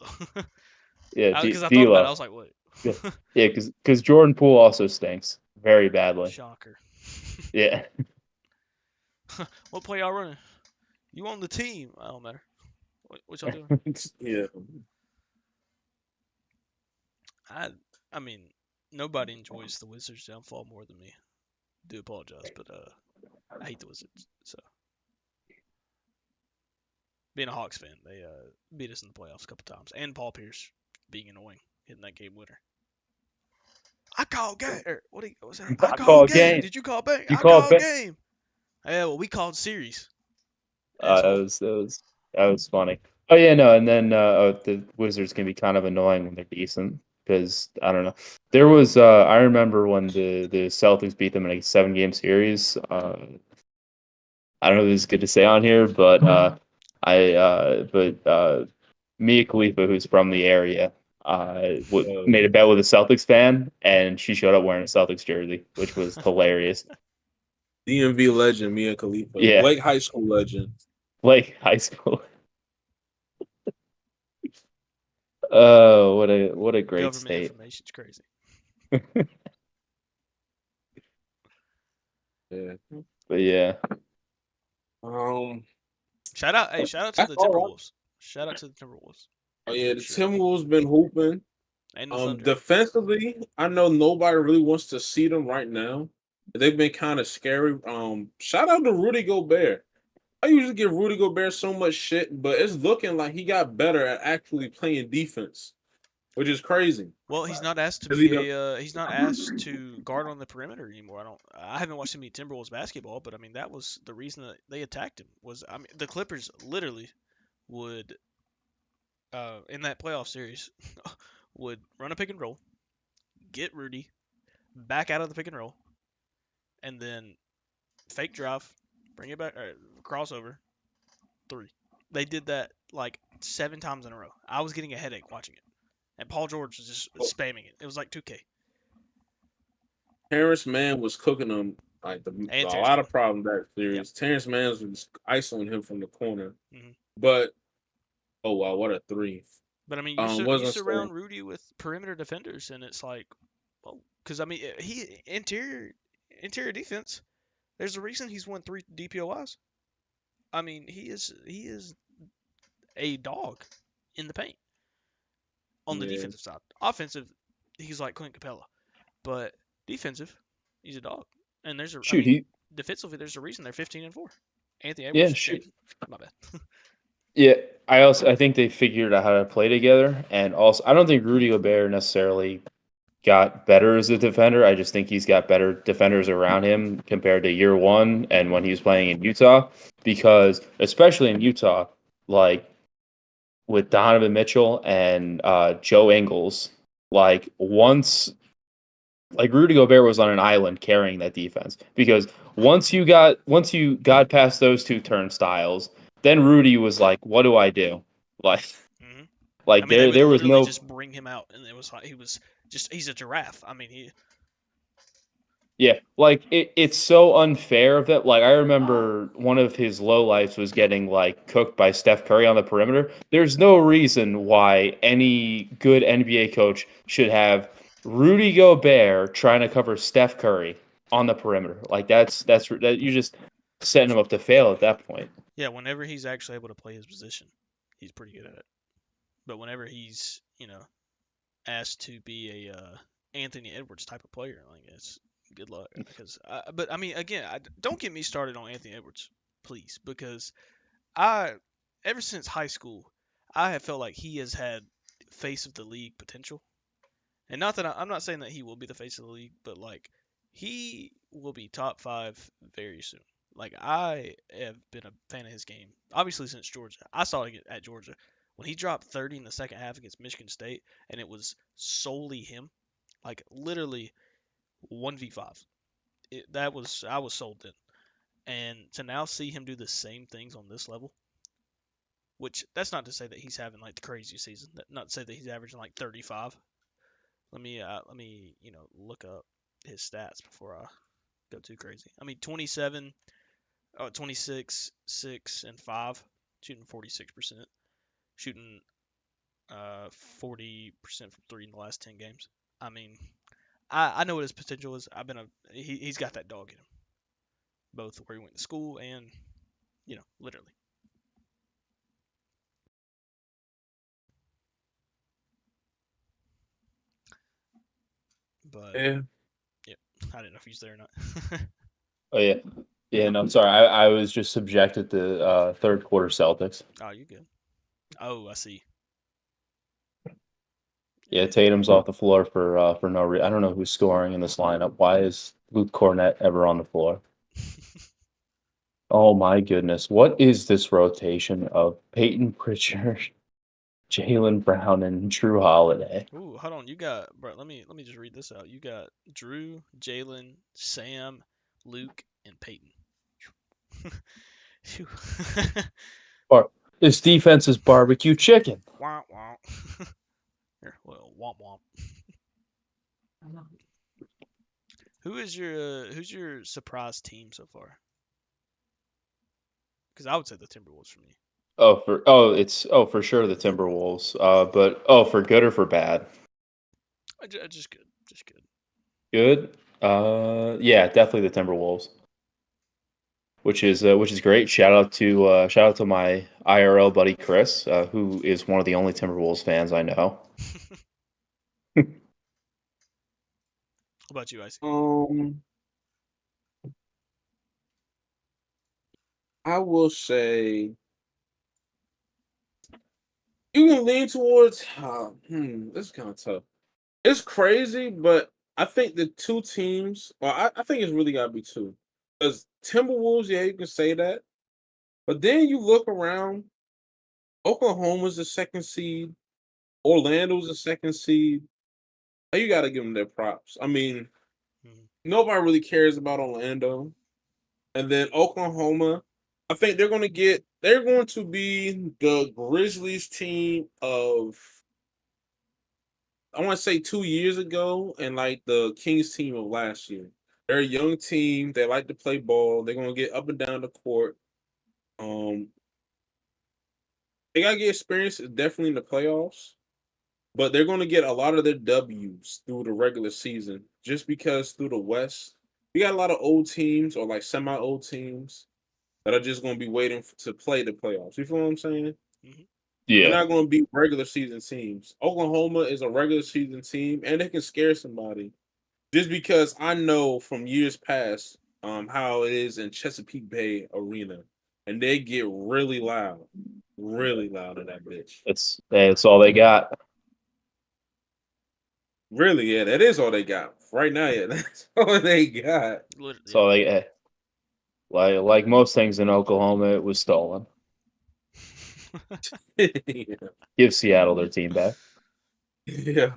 Yeah, Because I thought about it, I D'Lo. was like, what? Yeah, yeah, because Jordan Poole also stinks very badly. Shocker. Yeah. What play y'all running? You on the team? I don't matter. What y'all doing? Yeah. I mean, nobody enjoys the Wizards' downfall more than me. Do apologize, but I hate the Wizards. So being a Hawks fan, they beat us in the playoffs a couple times, and Paul Pierce being annoying, hitting that game winner. I called game. What was that? I I called called game. game. Did you call bang? You I called called back. game. Yeah, well, we called series. That Asshole. was funny. Oh yeah, no, and then the Wizards can be kind of annoying when they're decent because I don't know. There was I remember when the Celtics beat them in a 7-game series. I don't know if this is good to say on here, but Mia Khalifa, who's from the area, made a bet with a Celtics fan, and she showed up wearing a Celtics jersey, which was hilarious. DMV legend Mia Khalifa, Yeah, Blake High School legend. like high school. Oh, what a great Government state. information's crazy. Yeah. But yeah, Um. Shout out to That's the all. Timberwolves. Shout out to the Timberwolves. Oh yeah, For the sure. Timberwolves been hooping. And the Thunder. Defensively, I know nobody really wants to see them right now. They've been kind of scary. Shout out to Rudy Gobert. I usually give Rudy Gobert so much shit, but it's looking like he got better at actually playing defense, which is crazy. Well, he's not asked to 'Cause he be done- he's not asked to guard on the perimeter anymore. I haven't watched him eat Timberwolves basketball, but I mean that was the reason that they attacked him. I mean the Clippers literally would in that playoff series would run a pick and roll, get Rudy back out of the pick and roll, and then fake drive, bring it back, crossover, 3. They did that like 7 times in a row. I was getting a headache watching it. And Paul George was just spamming it. It was like 2K. Terrence Mann was cooking them like a And lot Terrence of problems that Yep. series. Terrence Mann was isolating him from the corner, Mhm. but oh wow, what a 3! But I mean, you Wasn't saying surround Rudy with perimeter defenders, and it's like, well, because I mean, he interior defense. There's a reason he's won 3 DPOIs. I mean, he is a dog in the paint on the yeah. defensive side. Offensive, he's like Clint Capella, but defensive, he's a dog. And shoot, he defensively, there's a reason they're 15-4. Anthony yeah, Edwards, shoot. my bad. Yeah, I think they figured out how to play together, and also I don't think Rudy Gobert necessarily got better as a defender. I just think he's got better defenders around him compared to year one and when he was playing in Utah. Because especially in Utah, like with Donovan Mitchell and Joe Ingles, like Rudy Gobert was on an island carrying that defense. Because once you got past those 2 turnstiles, then Rudy was like, "What do I do?" Like hmm I like mean, they would there was literally no just bring him out, and it was like he's a giraffe. I mean, Yeah, like it's so unfair of that. Like I remember one of his lowlights was getting like cooked by Steph Curry on the perimeter. There's no reason why any good NBA coach should have Rudy Gobert trying to cover Steph Curry on the perimeter. Like that you're just setting him up to fail at that point. Yeah, whenever he's actually able to play his position, he's pretty good at it. But whenever he's, asked to be a Anthony Edwards type of player, like it's good luck. Because, but I mean, again, don't get me started on Anthony Edwards, please, because I, ever since high school, I have felt like he has had face of the league potential. And not that I'm not saying that he will be the face of the league, but like he will be top 5 very soon. Like I have been a fan of his game, obviously since Georgia. I saw it at Georgia when he dropped 30 in the second half against Michigan State, and it was solely him, like literally 1v5. I was sold then, and to now see him do the same things on this level, which that's not to say that he's having like the craziest season. Not to say that he's averaging like 35. Let me look up his stats before I go too crazy. I mean 27, 26, 6 and 5, shooting 46%, shooting 40% from 3 in the last 10 games. I mean, I know what his potential is. He's got that dog in him, both where he went to school and literally. But Yeah. yeah, I didn't know if he's there or not. Oh yeah, yeah. No, I'm sorry. I was just subjected to third quarter Celtics. Oh, you good? Oh, I see. Yeah, Tatum's off the floor for no reason. I don't know who's scoring in this lineup. Why is Luke Cornett ever on the floor? Oh my goodness. What is this rotation of Peyton Pritchard, Jaylen Brown, and Drew Holiday? Ooh, hold on. You got, bro. Let me just read this out. You got Drew, Jalen, Sam, Luke, and Peyton. Phew. Or this defense is barbecue chicken. Womp womp. Here, well, womp womp. Who's your surprise team so far? Because I would say the Timberwolves for me. For sure the Timberwolves. But for good or for bad? Just good, just good. Good. Yeah, definitely the Timberwolves. Which is great. Shout out to my IRL buddy Chris, who is one of the only Timberwolves fans I know. What about you, Icy? I will say you can lean towards. This is kind of tough. It's crazy, but I think the two teams. Well, I think it's really got to be two. Because Timberwolves, yeah, you can say that. But then you look around. Oklahoma's the second seed. Orlando's the second seed. You got to give them their props. I mean, nobody really cares about Orlando. And then Oklahoma, I think they're going to be the Grizzlies team of, I want to say 2 years ago, and like the Kings team of last year. They're a young team. They like to play ball. They're going to get up and down the court. They got to get experience definitely in the playoffs. But they're going to get a lot of their W's through the regular season just because through the West, we got a lot of old teams or like semi-old teams that are just going to be waiting to play the playoffs. You feel what I'm saying? Mm-hmm. They're Yeah. not going to be regular season teams. Oklahoma is a regular season team, and they can scare somebody. Just because I know from years past how it is in Chesapeake Bay Arena, and they get really loud in that bitch. That's all they got. Really, yeah, that is all they got right now. Yeah, that's all they got. That's all they like most things in Oklahoma, it was stolen. Yeah. Give Seattle their team back. Yo.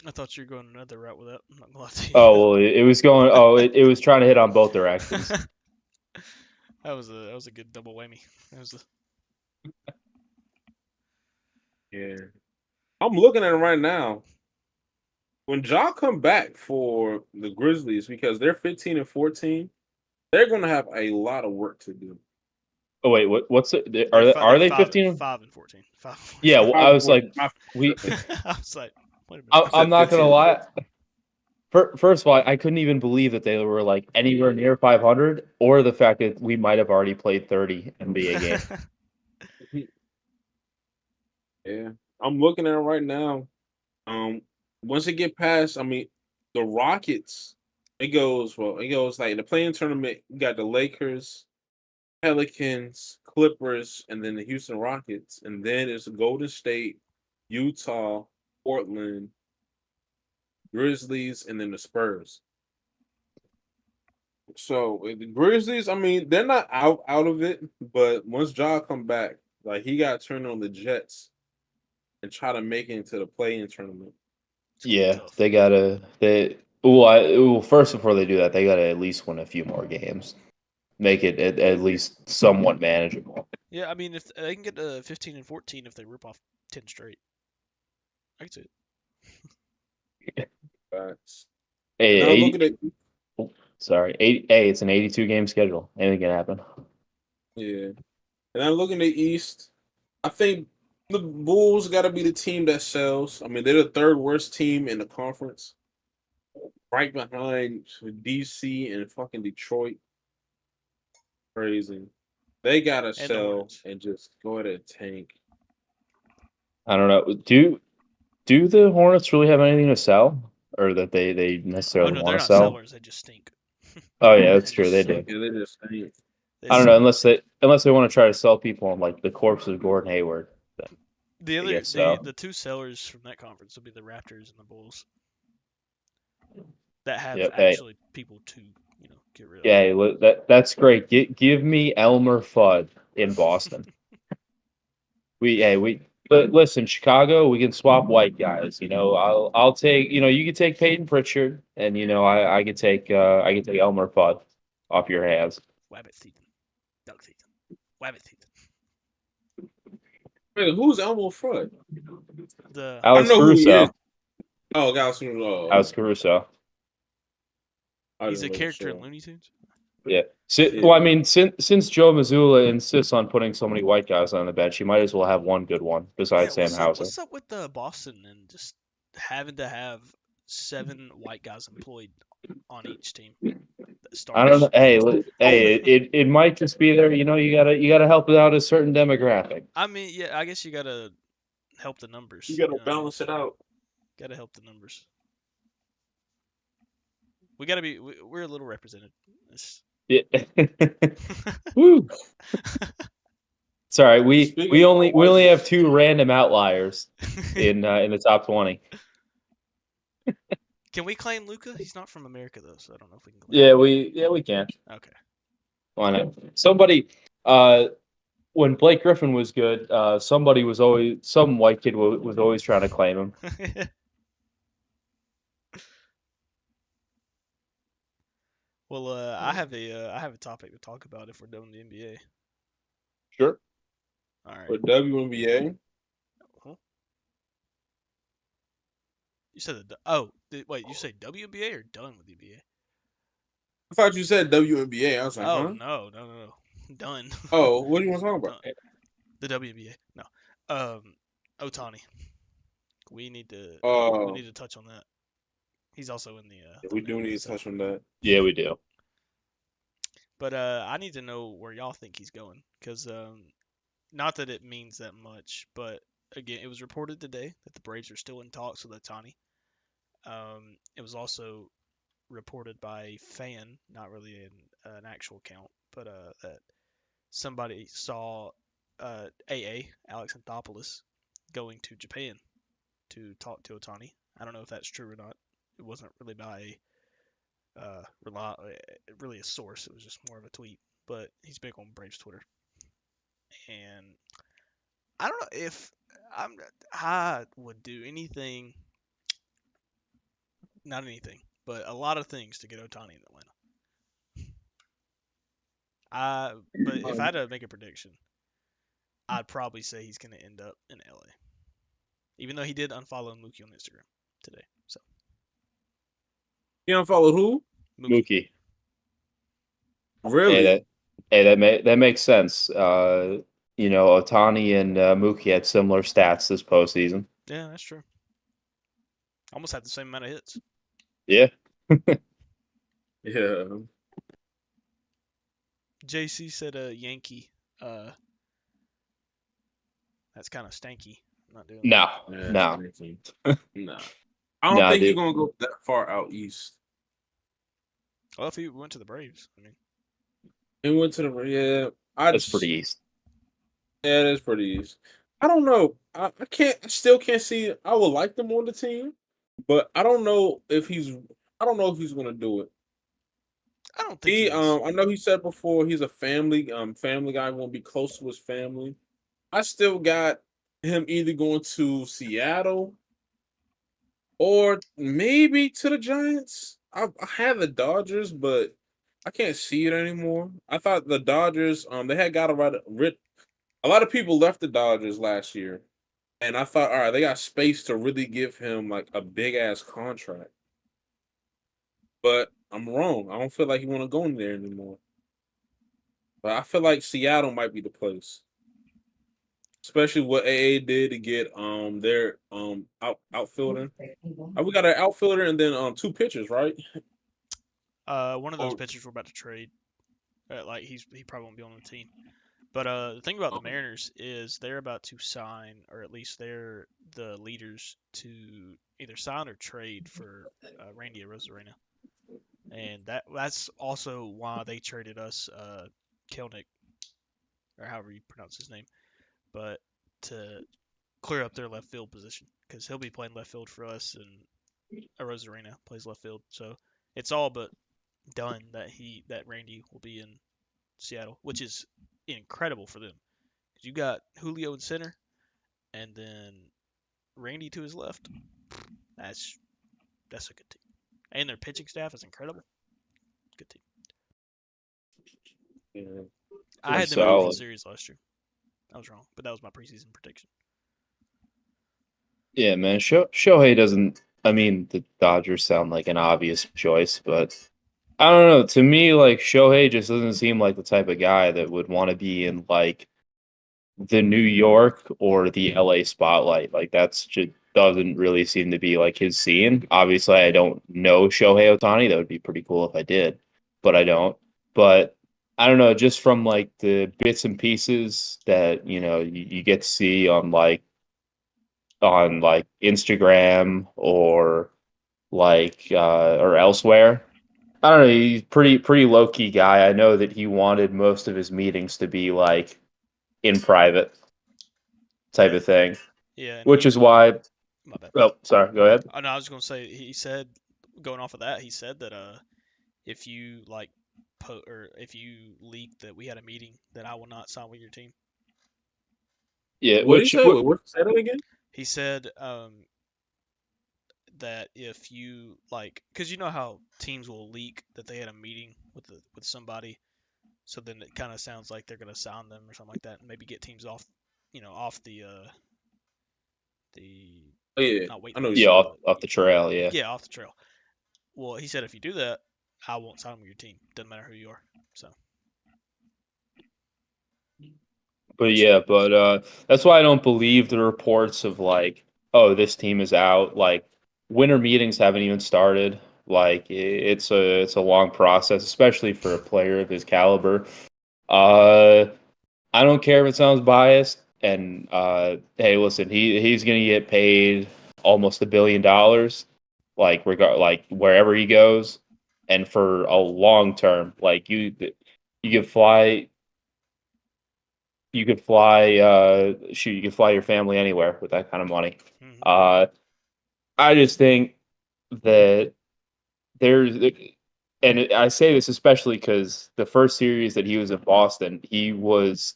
I thought you were going another route with that. I'm not gonna lie to you. Oh well, it was going. Oh, it was trying to hit on both directions. That was a good double whammy. Yeah. I'm looking at it right now. when Ja come back for the Grizzlies, because they're 15-14, they're gonna have a lot of work to do. Oh wait, what's it? They're Are they five, 15? 5-14. 5-14. Yeah, well, I was like, we. I was like, wait a minute. I I'm said not gonna 15. lie. First of all, I couldn't even believe that they were like anywhere near 500, or the fact that we might have already played 30 NBA games. Yeah, I'm looking at it right now. Once it get past, I mean, the Rockets. It goes like in the playing tournament. You got the Lakers, Pelicans, Clippers, and then the Houston Rockets, and then it's Golden State, Utah, Portland, Grizzlies, and then the Spurs. So the Grizzlies, I mean, they're not out of it, but once Ja come back, like he got turned on the Jets and try to make it into the play-in tournament. It's gonna be Yeah, tough. they gotta. First before they do that, they gotta at least win a few more games, make it at least somewhat manageable. Yeah, I mean, if they can get to 15-14, if they rip off 10 straight, I can see it. Facts. Hey, Now look at it. sorry, 80. Hey, it's an 82 game schedule. Anything can happen. Yeah. And I'm looking at the East. I think the Bulls got to be the team that sells. I mean, they're the third worst team in the conference, right behind DC and fucking Detroit. Crazy. They gotta And the sell Hornets. and just go ahead and tank. I don't know. Do the Hornets really have anything to sell, or that they Oh necessarily no, want they're to not sell? sellers. They just stink. Oh yeah, that's They true. just They suck. do. Yeah, they just tank. They I don't know suck. unless they want to try to sell people on like the corpse of Gordon Hayward. Then The I other guess so. the two sellers from that conference will be the Raptors and the Bulls that have Yep. Hey, actually people to get rid of. yeah. Hey, that's great. Give me Elmer Fudd in Boston. But listen, Chicago, we can swap white guys. I'll take. You can take Peyton Pritchard, and I could take Elmer Fudd off your hands. Wabbit season, duck season, wabbit season. Wait, who's Elmo Fudd? The I Alex know who he is. Caruso. Oh, Galaxy. Oh, Alex Caruso. I he's a didn't character sure. in Looney Tunes. Yeah. Yeah. Well, I mean, since Joe Mazzulla insists on putting so many white guys on the bench, he might as well have one good one Yeah, besides Sam Hauser. what's up with Boston and just having to have 7 white guys employed on each team? I don't know. Starters. Hey, it might just be there. You gotta help out a certain demographic. I mean, yeah, I guess you gotta help the numbers. You gotta know what I mean? balance it out. Gotta help the numbers. We gotta be. We're a little represented. Yeah. Woo. Sorry, we Speaking we of only we white only have guys, 2 random outliers in the top 20. Can we claim Luca? He's not from America though, so I don't know if we can claim We can. him. Okay. Why not? When Blake Griffin was good, some white kid was always trying to claim him. Well, I have a topic to talk about if we're done with the NBA. Sure. All right. for WNBA, Huh? You said wait, you say WNBA or done with the NBA? I thought you said WNBA. I was like, Oh huh? no, done. Oh, what do you want to talk about? Done. The WNBA. No. Ohtani. We need Oh, to touch on that. He's also in the. we do thumbnail, need to so. touch on that. Yeah, we do. But I need to know where y'all think he's going, because not that it means that much, but again, it was reported today that the Braves are still in talks with Ohtani. It was also reported by a fan, not really an actual account, but that somebody saw AA Alex Anthopoulos going to Japan to talk to Ohtani. I don't know if that's true or not. It wasn't really by really a source. It was just more of a tweet. But he's big on Braves Twitter, and I don't know if I would do anything, not anything, but a lot of things to get Ohtani in Atlanta. But if I had to make a prediction, I'd probably say he's going to end up in LA. Even though he did unfollow Mookie on Instagram today. So You don't follow who? Mookie. Really? That makes sense. Ohtani and Mookie had similar stats this postseason. Yeah, that's true. Almost had the same amount of hits. Yeah. Yeah. JC said a Yankee. That's kind of stanky. I'm not doing No. Yeah, No. Nah. I don't Nah, think he's dude. gonna go that far out east. that. Well, if he went to the Braves, I mean, He went to the That's pretty east. Yeah, that's pretty east. I don't know. I still can't see. I would like them on the team, but I don't know if he's. I don't know if he's gonna do it. I don't think he is. I know he said before he's a family guy. Won't be close to his family. I still got him either going to Seattle or maybe to the Giants. I had the Dodgers, but I can't see it anymore. I thought the Dodgers, they had got rid. A lot of people left the Dodgers last year, and I thought, all right, they got space to really give him like a big ass contract. But I'm wrong. I don't feel like he want to go in there anymore. But I feel like Seattle might be the place, especially what AA did to get their outfielder. We got an outfielder and then two pitchers, right? One of those Or pitchers we're about to trade. Like he probably won't be on the team. But the thing about the Mariners is they're about to sign, or at least they're the leaders to either sign or trade for Randy Arozarena, and that's also why they traded us Kelnick, or however you pronounce his name, but to clear up their left field position because he'll be playing left field for us, and Arozarena plays left field, so it's all but done that Randy will be in Seattle, which is incredible for them. You got Julio in center, and then Randy to his left. That's a good team, and their pitching staff is incredible. Good team. yeah. I had them in the World Solid. Series last year. I was wrong, but that was my preseason prediction. Yeah, man. Shohei doesn't. I mean, the Dodgers sound like an obvious choice, but I don't know. To me, like Shohei just doesn't seem like the type of guy that would want to be in like the New York or the LA spotlight. Like that's just doesn't really seem to be like his scene. Obviously, I don't know Shohei Ohtani. That would be pretty cool if I did, but I don't. But I don't know, just from like the bits and pieces that you get to see on Instagram or or elsewhere. I don't know. He's pretty low key guy. I know that he wanted most of his meetings to be like in private type of thing, Yeah, and which is why. my bad. Oh, sorry. Go ahead. Oh, no, I was gonna say he said, going off of that, he said that if you or if you leak that we had a meeting, then I will not sign with your team. Yeah. What did he say? What say that again? He said that if you because you know how teams will leak that they had a meeting with somebody, so then it kind of sounds like they're gonna sign them or something like that, and maybe get teams off, off the Oh yeah, not wait I know. list, Yeah, What off the trail. Yeah. yeah, off the trail. Well, he said if you do that, I won't sign with your team. Doesn't matter who you are. So. But that's why I don't believe the reports of like, oh, this team is out. Like winter meetings haven't even started. Like it's a long process, especially for a player of his caliber. Uh, I don't care if it sounds biased. And hey, listen, he's gonna get paid almost $1 billion, like wherever he goes, and for a long term. Like you could fly you could fly your family anywhere with that kind of money. Mm-hmm. I just think that there's, and I say this especially because the first series that he was in Boston, he was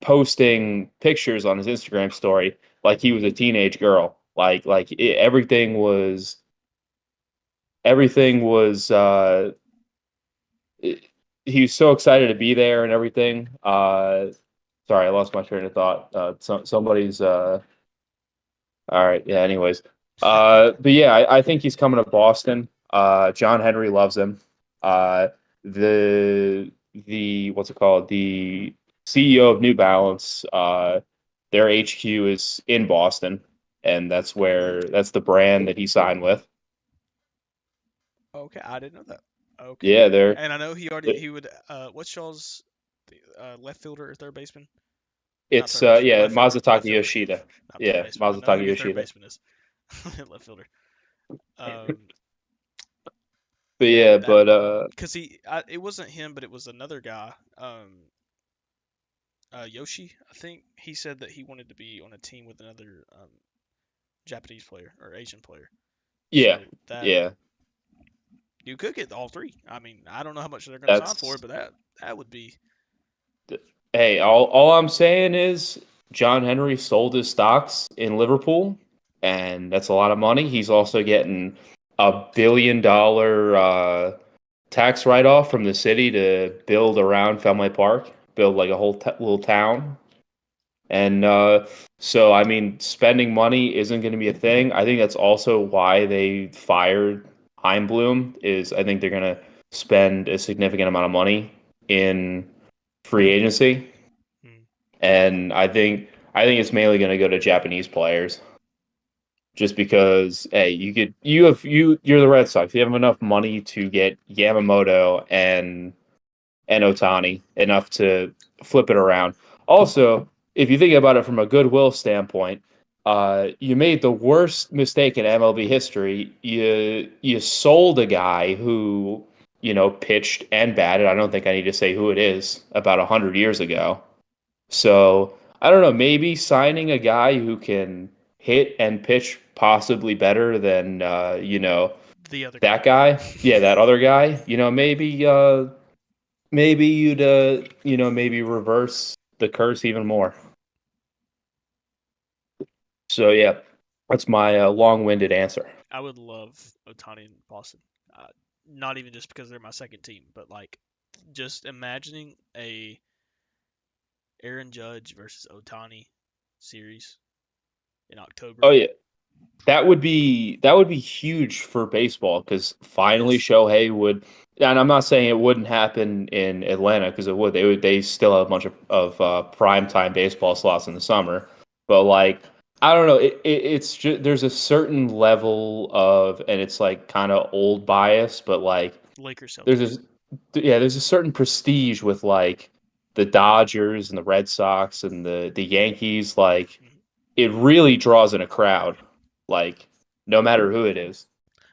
posting pictures on his Instagram story like he was a teenage girl. Everything was he was so excited to be there and everything. Sorry, I lost my train of thought. Somebody's all right. Yeah. Anyways, but yeah, I think he's coming to Boston. John Henry loves him. Uh, the what's it called? The CEO of New Balance. Their HQ is in Boston, and that's the brand that he signed with. Okay, I didn't know that. Okay, Yeah, they're and I know he would. What's Shaw's left fielder or third baseman? Not it's third baseman, yeah, left fielder, Masataka left fielder, Yoshida. not third Yeah, baseman. I know who Masataka your third Yoshida. baseman is. Left fielder. Um, But yeah, yeah, that but because it wasn't him, but it was another guy. Yoshi, I think he said that he wanted to be on a team with another Japanese player or Asian player. yeah, So that yeah. you could get all three. I mean, I don't know how much they're going to sign for That's it, but that would be. hey, all I'm saying is John Henry sold his stocks in Liverpool, and that's a lot of money. He's also getting $1 billion tax write off from the city to build around Fenway Park, build like a whole little town. And so, I mean, spending money isn't going to be a thing. I think that's also why they fired Heimblum. Is I think they're going to spend a significant amount of money in free agency, Hmm. and I think it's mainly going to go to Japanese players, just because hey, you're the Red Sox. You have enough money to get Yamamoto and Ohtani enough to flip it around. Also, if you think about it from a goodwill standpoint, you made the worst mistake in MLB history. You sold a guy who pitched and batted. I don't think I need to say who it is. About 100 years ago. So I don't know. Maybe signing a guy who can hit and pitch possibly better than The other guy. that guy. Yeah, that other guy. Maybe you'd maybe reverse the curse even more. So yeah, that's my long-winded answer. I would love Ohtani in Boston. Uh, Not even just because they're my second team, but like just imagining a Aaron Judge versus Ohtani series in October. Oh yeah, that would be huge for baseball because finally Yes. Shohei would. And I'm not saying it wouldn't happen in Atlanta because it would. They still have a bunch of prime time baseball slots in the summer, but like I don't know. It's just there's a certain level of, and it's like kind of old bias, but like Lakers there's Celtics. this yeah, there's a certain prestige with like the Dodgers and the Red Sox and the Yankees. Like Mhm. it really draws in a crowd, like no matter who it is.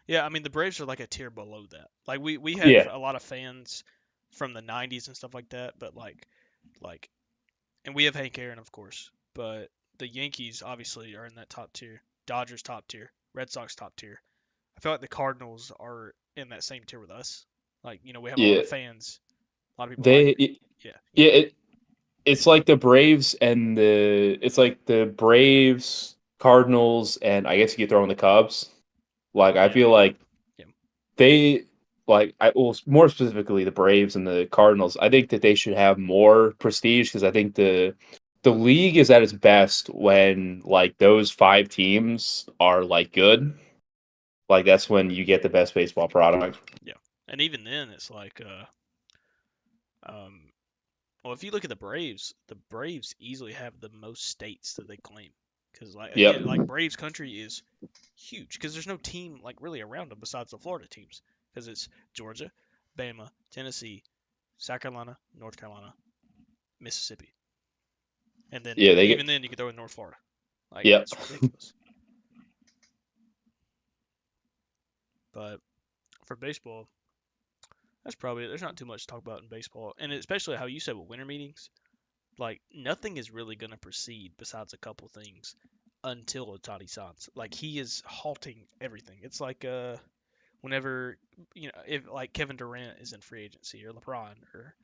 Yeah, I mean the Braves are like a tier below that. Like we have Yeah, a lot of fans from the '90s and stuff like that, but like and we have Hank Aaron of course, but the Yankees obviously are in that top tier. Dodgers top tier, Red Sox top tier. I feel like the Cardinals are in that same tier with us. Like we have a lot yeah, of fans. A lot of people like. they Yeah, you yeah know. it's like the Braves and the Braves, Cardinals, and I guess you could throw in the Cubs. Like I Yeah, feel like yeah. they well, more specifically the Braves and the Cardinals. I think that they should have more prestige because I think the league is at its best when like those five teams are like good. Like that's when you get the best baseball product. Yeah. And even then, it's like, um, well, if you look at the Braves easily have the most states that they claim. Because, like, Yep. again, like Braves country is huge because there's no team, like, really around them besides the Florida teams. Because it's Georgia, Bama, Tennessee, South Carolina, North Carolina, Mississippi. And then, Yeah, they even get then, you could throw in North Florida. Like, yep. it's ridiculous. But for baseball, there's not too much to talk about in baseball. And especially how you said with winter meetings. Like nothing is really going to proceed besides a couple things until Ohtani signs. Like he is halting everything. It's like whenever if like Kevin Durant is in free agency or LeBron or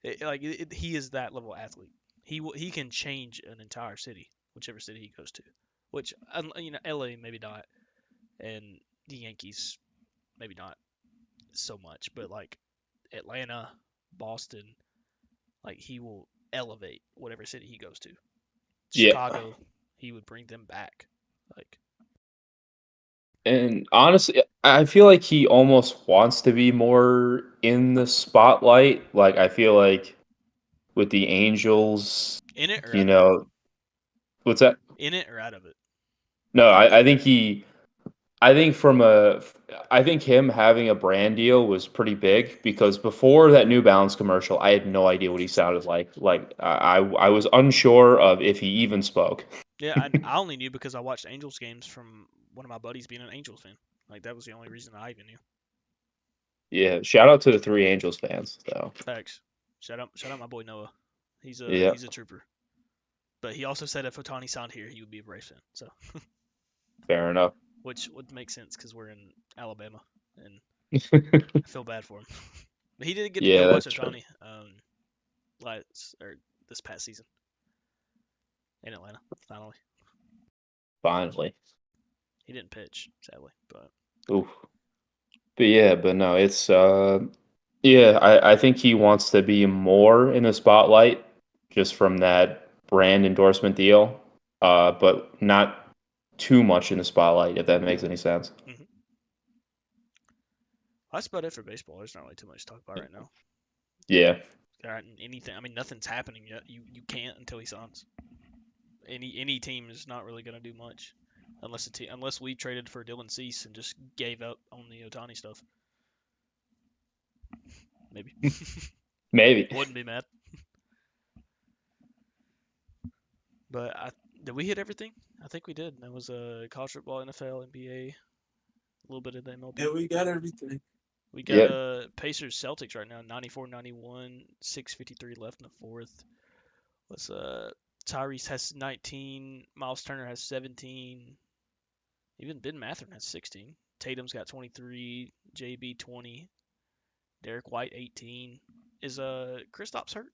he is that level athlete. He can change an entire city, whichever city he goes to. Which LA maybe not, and the Yankees maybe not so much, but like Atlanta, Boston, like he will elevate whatever city he goes to. Yeah. Chicago, he would bring them back. Like And honestly, I feel like he almost wants to be more in the spotlight. Like I feel like with the Angels, In it or you out of it? know, what's that? In it or out of it? No, I think I think I think him having a brand deal was pretty big because before that New Balance commercial, I had no idea what he sounded like. Like I was unsure of if he even spoke. Yeah, I only knew because I watched Angels games from one of my buddies being an Angels fan. Like that was the only reason I even knew. Yeah, shout out to the three Angels fans though. Facts. Shout out my boy Noah. Yeah, He's a trooper. But he also said if Ohtani signed here, he would be a Braves fan. So, fair enough. which would make sense because we're in Alabama, and I feel bad for him. But he did get to Yeah, go watch that's true. Ohtani this past season in Atlanta. Finally, Finally. he didn't pitch sadly, but Oof. But no, it's yeah, I think he wants to be more in the spotlight just from that brand endorsement deal. But not too much in the spotlight, if that makes any sense. that's about it for baseball. There's not really too much to talk about right now. Yeah. There aren't anything. I mean, nothing's happening yet. You can't until he signs. Any team is not really gonna do much unless we traded for Dylan Cease and just gave up on the Ohtani stuff. Maybe. Maybe. Wouldn't be mad. But did we hit everything? I think we did. That was college football, NFL, NBA, a little bit of the MLB. Yeah, we got everything. We got Yep. Pacers Celtics right now, 94-91, 6:53 left in the fourth. Let's Tyrese has 19, Miles Turner has 17, even Ben Mathurin has 16. Tatum's got 23, JB 20, Derek White 18. Is Kristaps hurt?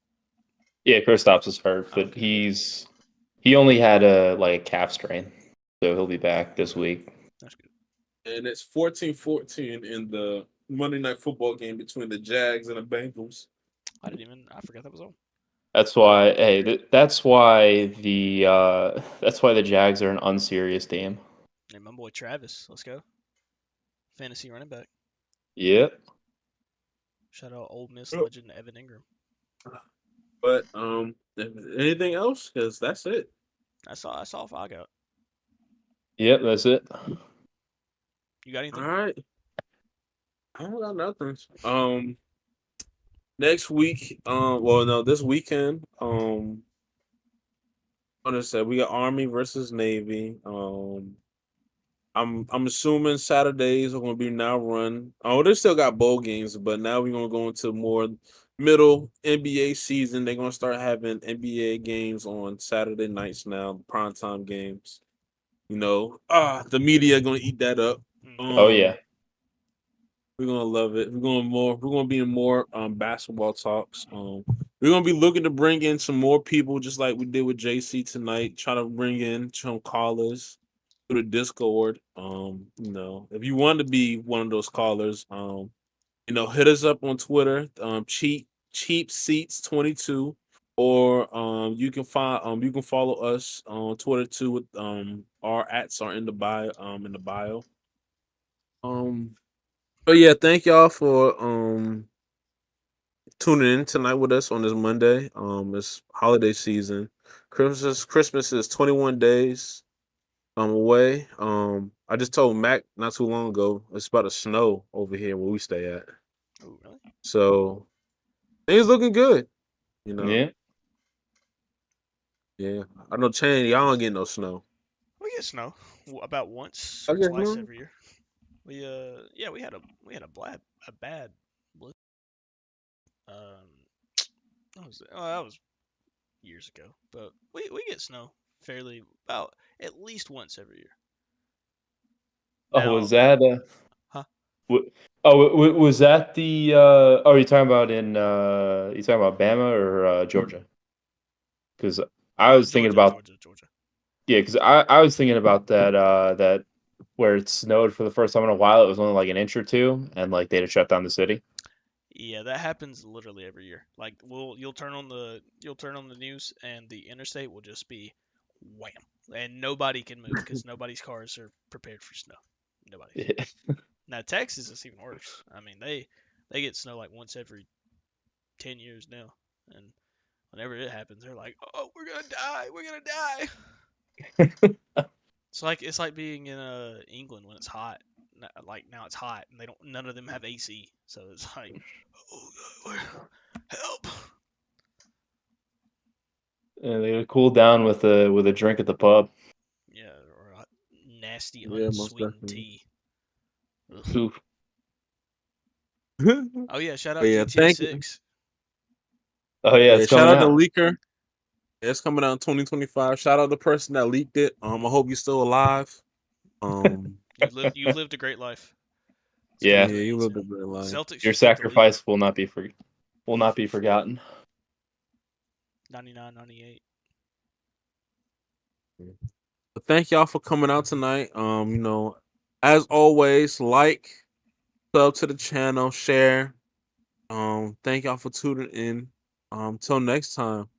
Yeah, Kristaps is hurt, but Okay. he only had a calf strain, so he'll be back this week. That's good. And it's 14-14 in the Monday Night Football game between the Jags and the Bengals. I forgot that was on. That's why, hey, that's why the Jags are an unserious team. And my boy Travis, let's go. Fantasy running back. Yep. Shout out Ole Miss Oh. legend Evan Ingram. But anything else? Because that's it. That's all I got. Yep, that's it. You got anything? All right. I don't got nothing. Next week, well, no, this weekend, I'm gonna say we got Army versus Navy. I'm assuming Saturdays are gonna be now run. Oh, they still got bowl games, but now we're gonna go into more middle NBA season. They're gonna start having NBA games on Saturday nights now, primetime games. The media gonna eat that up. Oh yeah. We're gonna love it. We're gonna be in more basketball talks. We're gonna be looking to bring in some more people, just like we did with JC tonight. Try to bring in some callers through the Discord. If you want to be one of those callers, hit us up on Twitter, cheap seats 22, or you can follow us on Twitter too. With our ats are in the bio. But yeah, thank y'all for tuning in tonight with us on this Monday. It's holiday season. Christmas is 21 days away. I just told Mac not too long ago it's about to snow over here where we stay at. Oh, really? So things looking good, you know. Yeah. Yeah. I know Chan, y'all don't get no snow. We get snow about once I or guess twice no. every year. We we had a bad blizzard. That was years ago, but we get snow fairly about at least once every year. Oh, Now, was that huh? was that the you talking about you talking about Bama or Georgia? Because I was thinking about Georgia. yeah, because I was thinking about that where it snowed for the first time in a while. It was only like an inch or two, and like they had to shut down the city. Yeah, that happens literally every year. Like you'll turn on the news and the interstate will just be wham, and nobody can move because nobody's cars are prepared for snow. Nobody. Now Texas is even worse. I mean, they get snow like once every 10 years now, and whenever it happens, they're like, "Oh, we're gonna die! We're gonna die!" It's like being in England when it's hot. Like now it's hot, and none of them have AC, so it's like, "Oh God, help!" And they cool down with a drink at the pub. Yeah, or a nasty Yeah, most unsweetened definitely. tea. Ugh. Oof. Oh yeah, shout out But yeah, GTA thank you. 6. Oh yeah, Yeah, it's shout coming out to out. Leaker. Yeah, it's coming out in 2025. Shout out the person that leaked it. I hope you're still alive. You lived a great life. Let's Yeah. go Yeah, to the you East, lived a man. great life. Celtics Your should keep the leaker. sacrifice will not be forgotten. 99, 98. But thank y'all for coming out tonight. As always, like, sub to the channel, share. Thank y'all for tuning in. Till next time.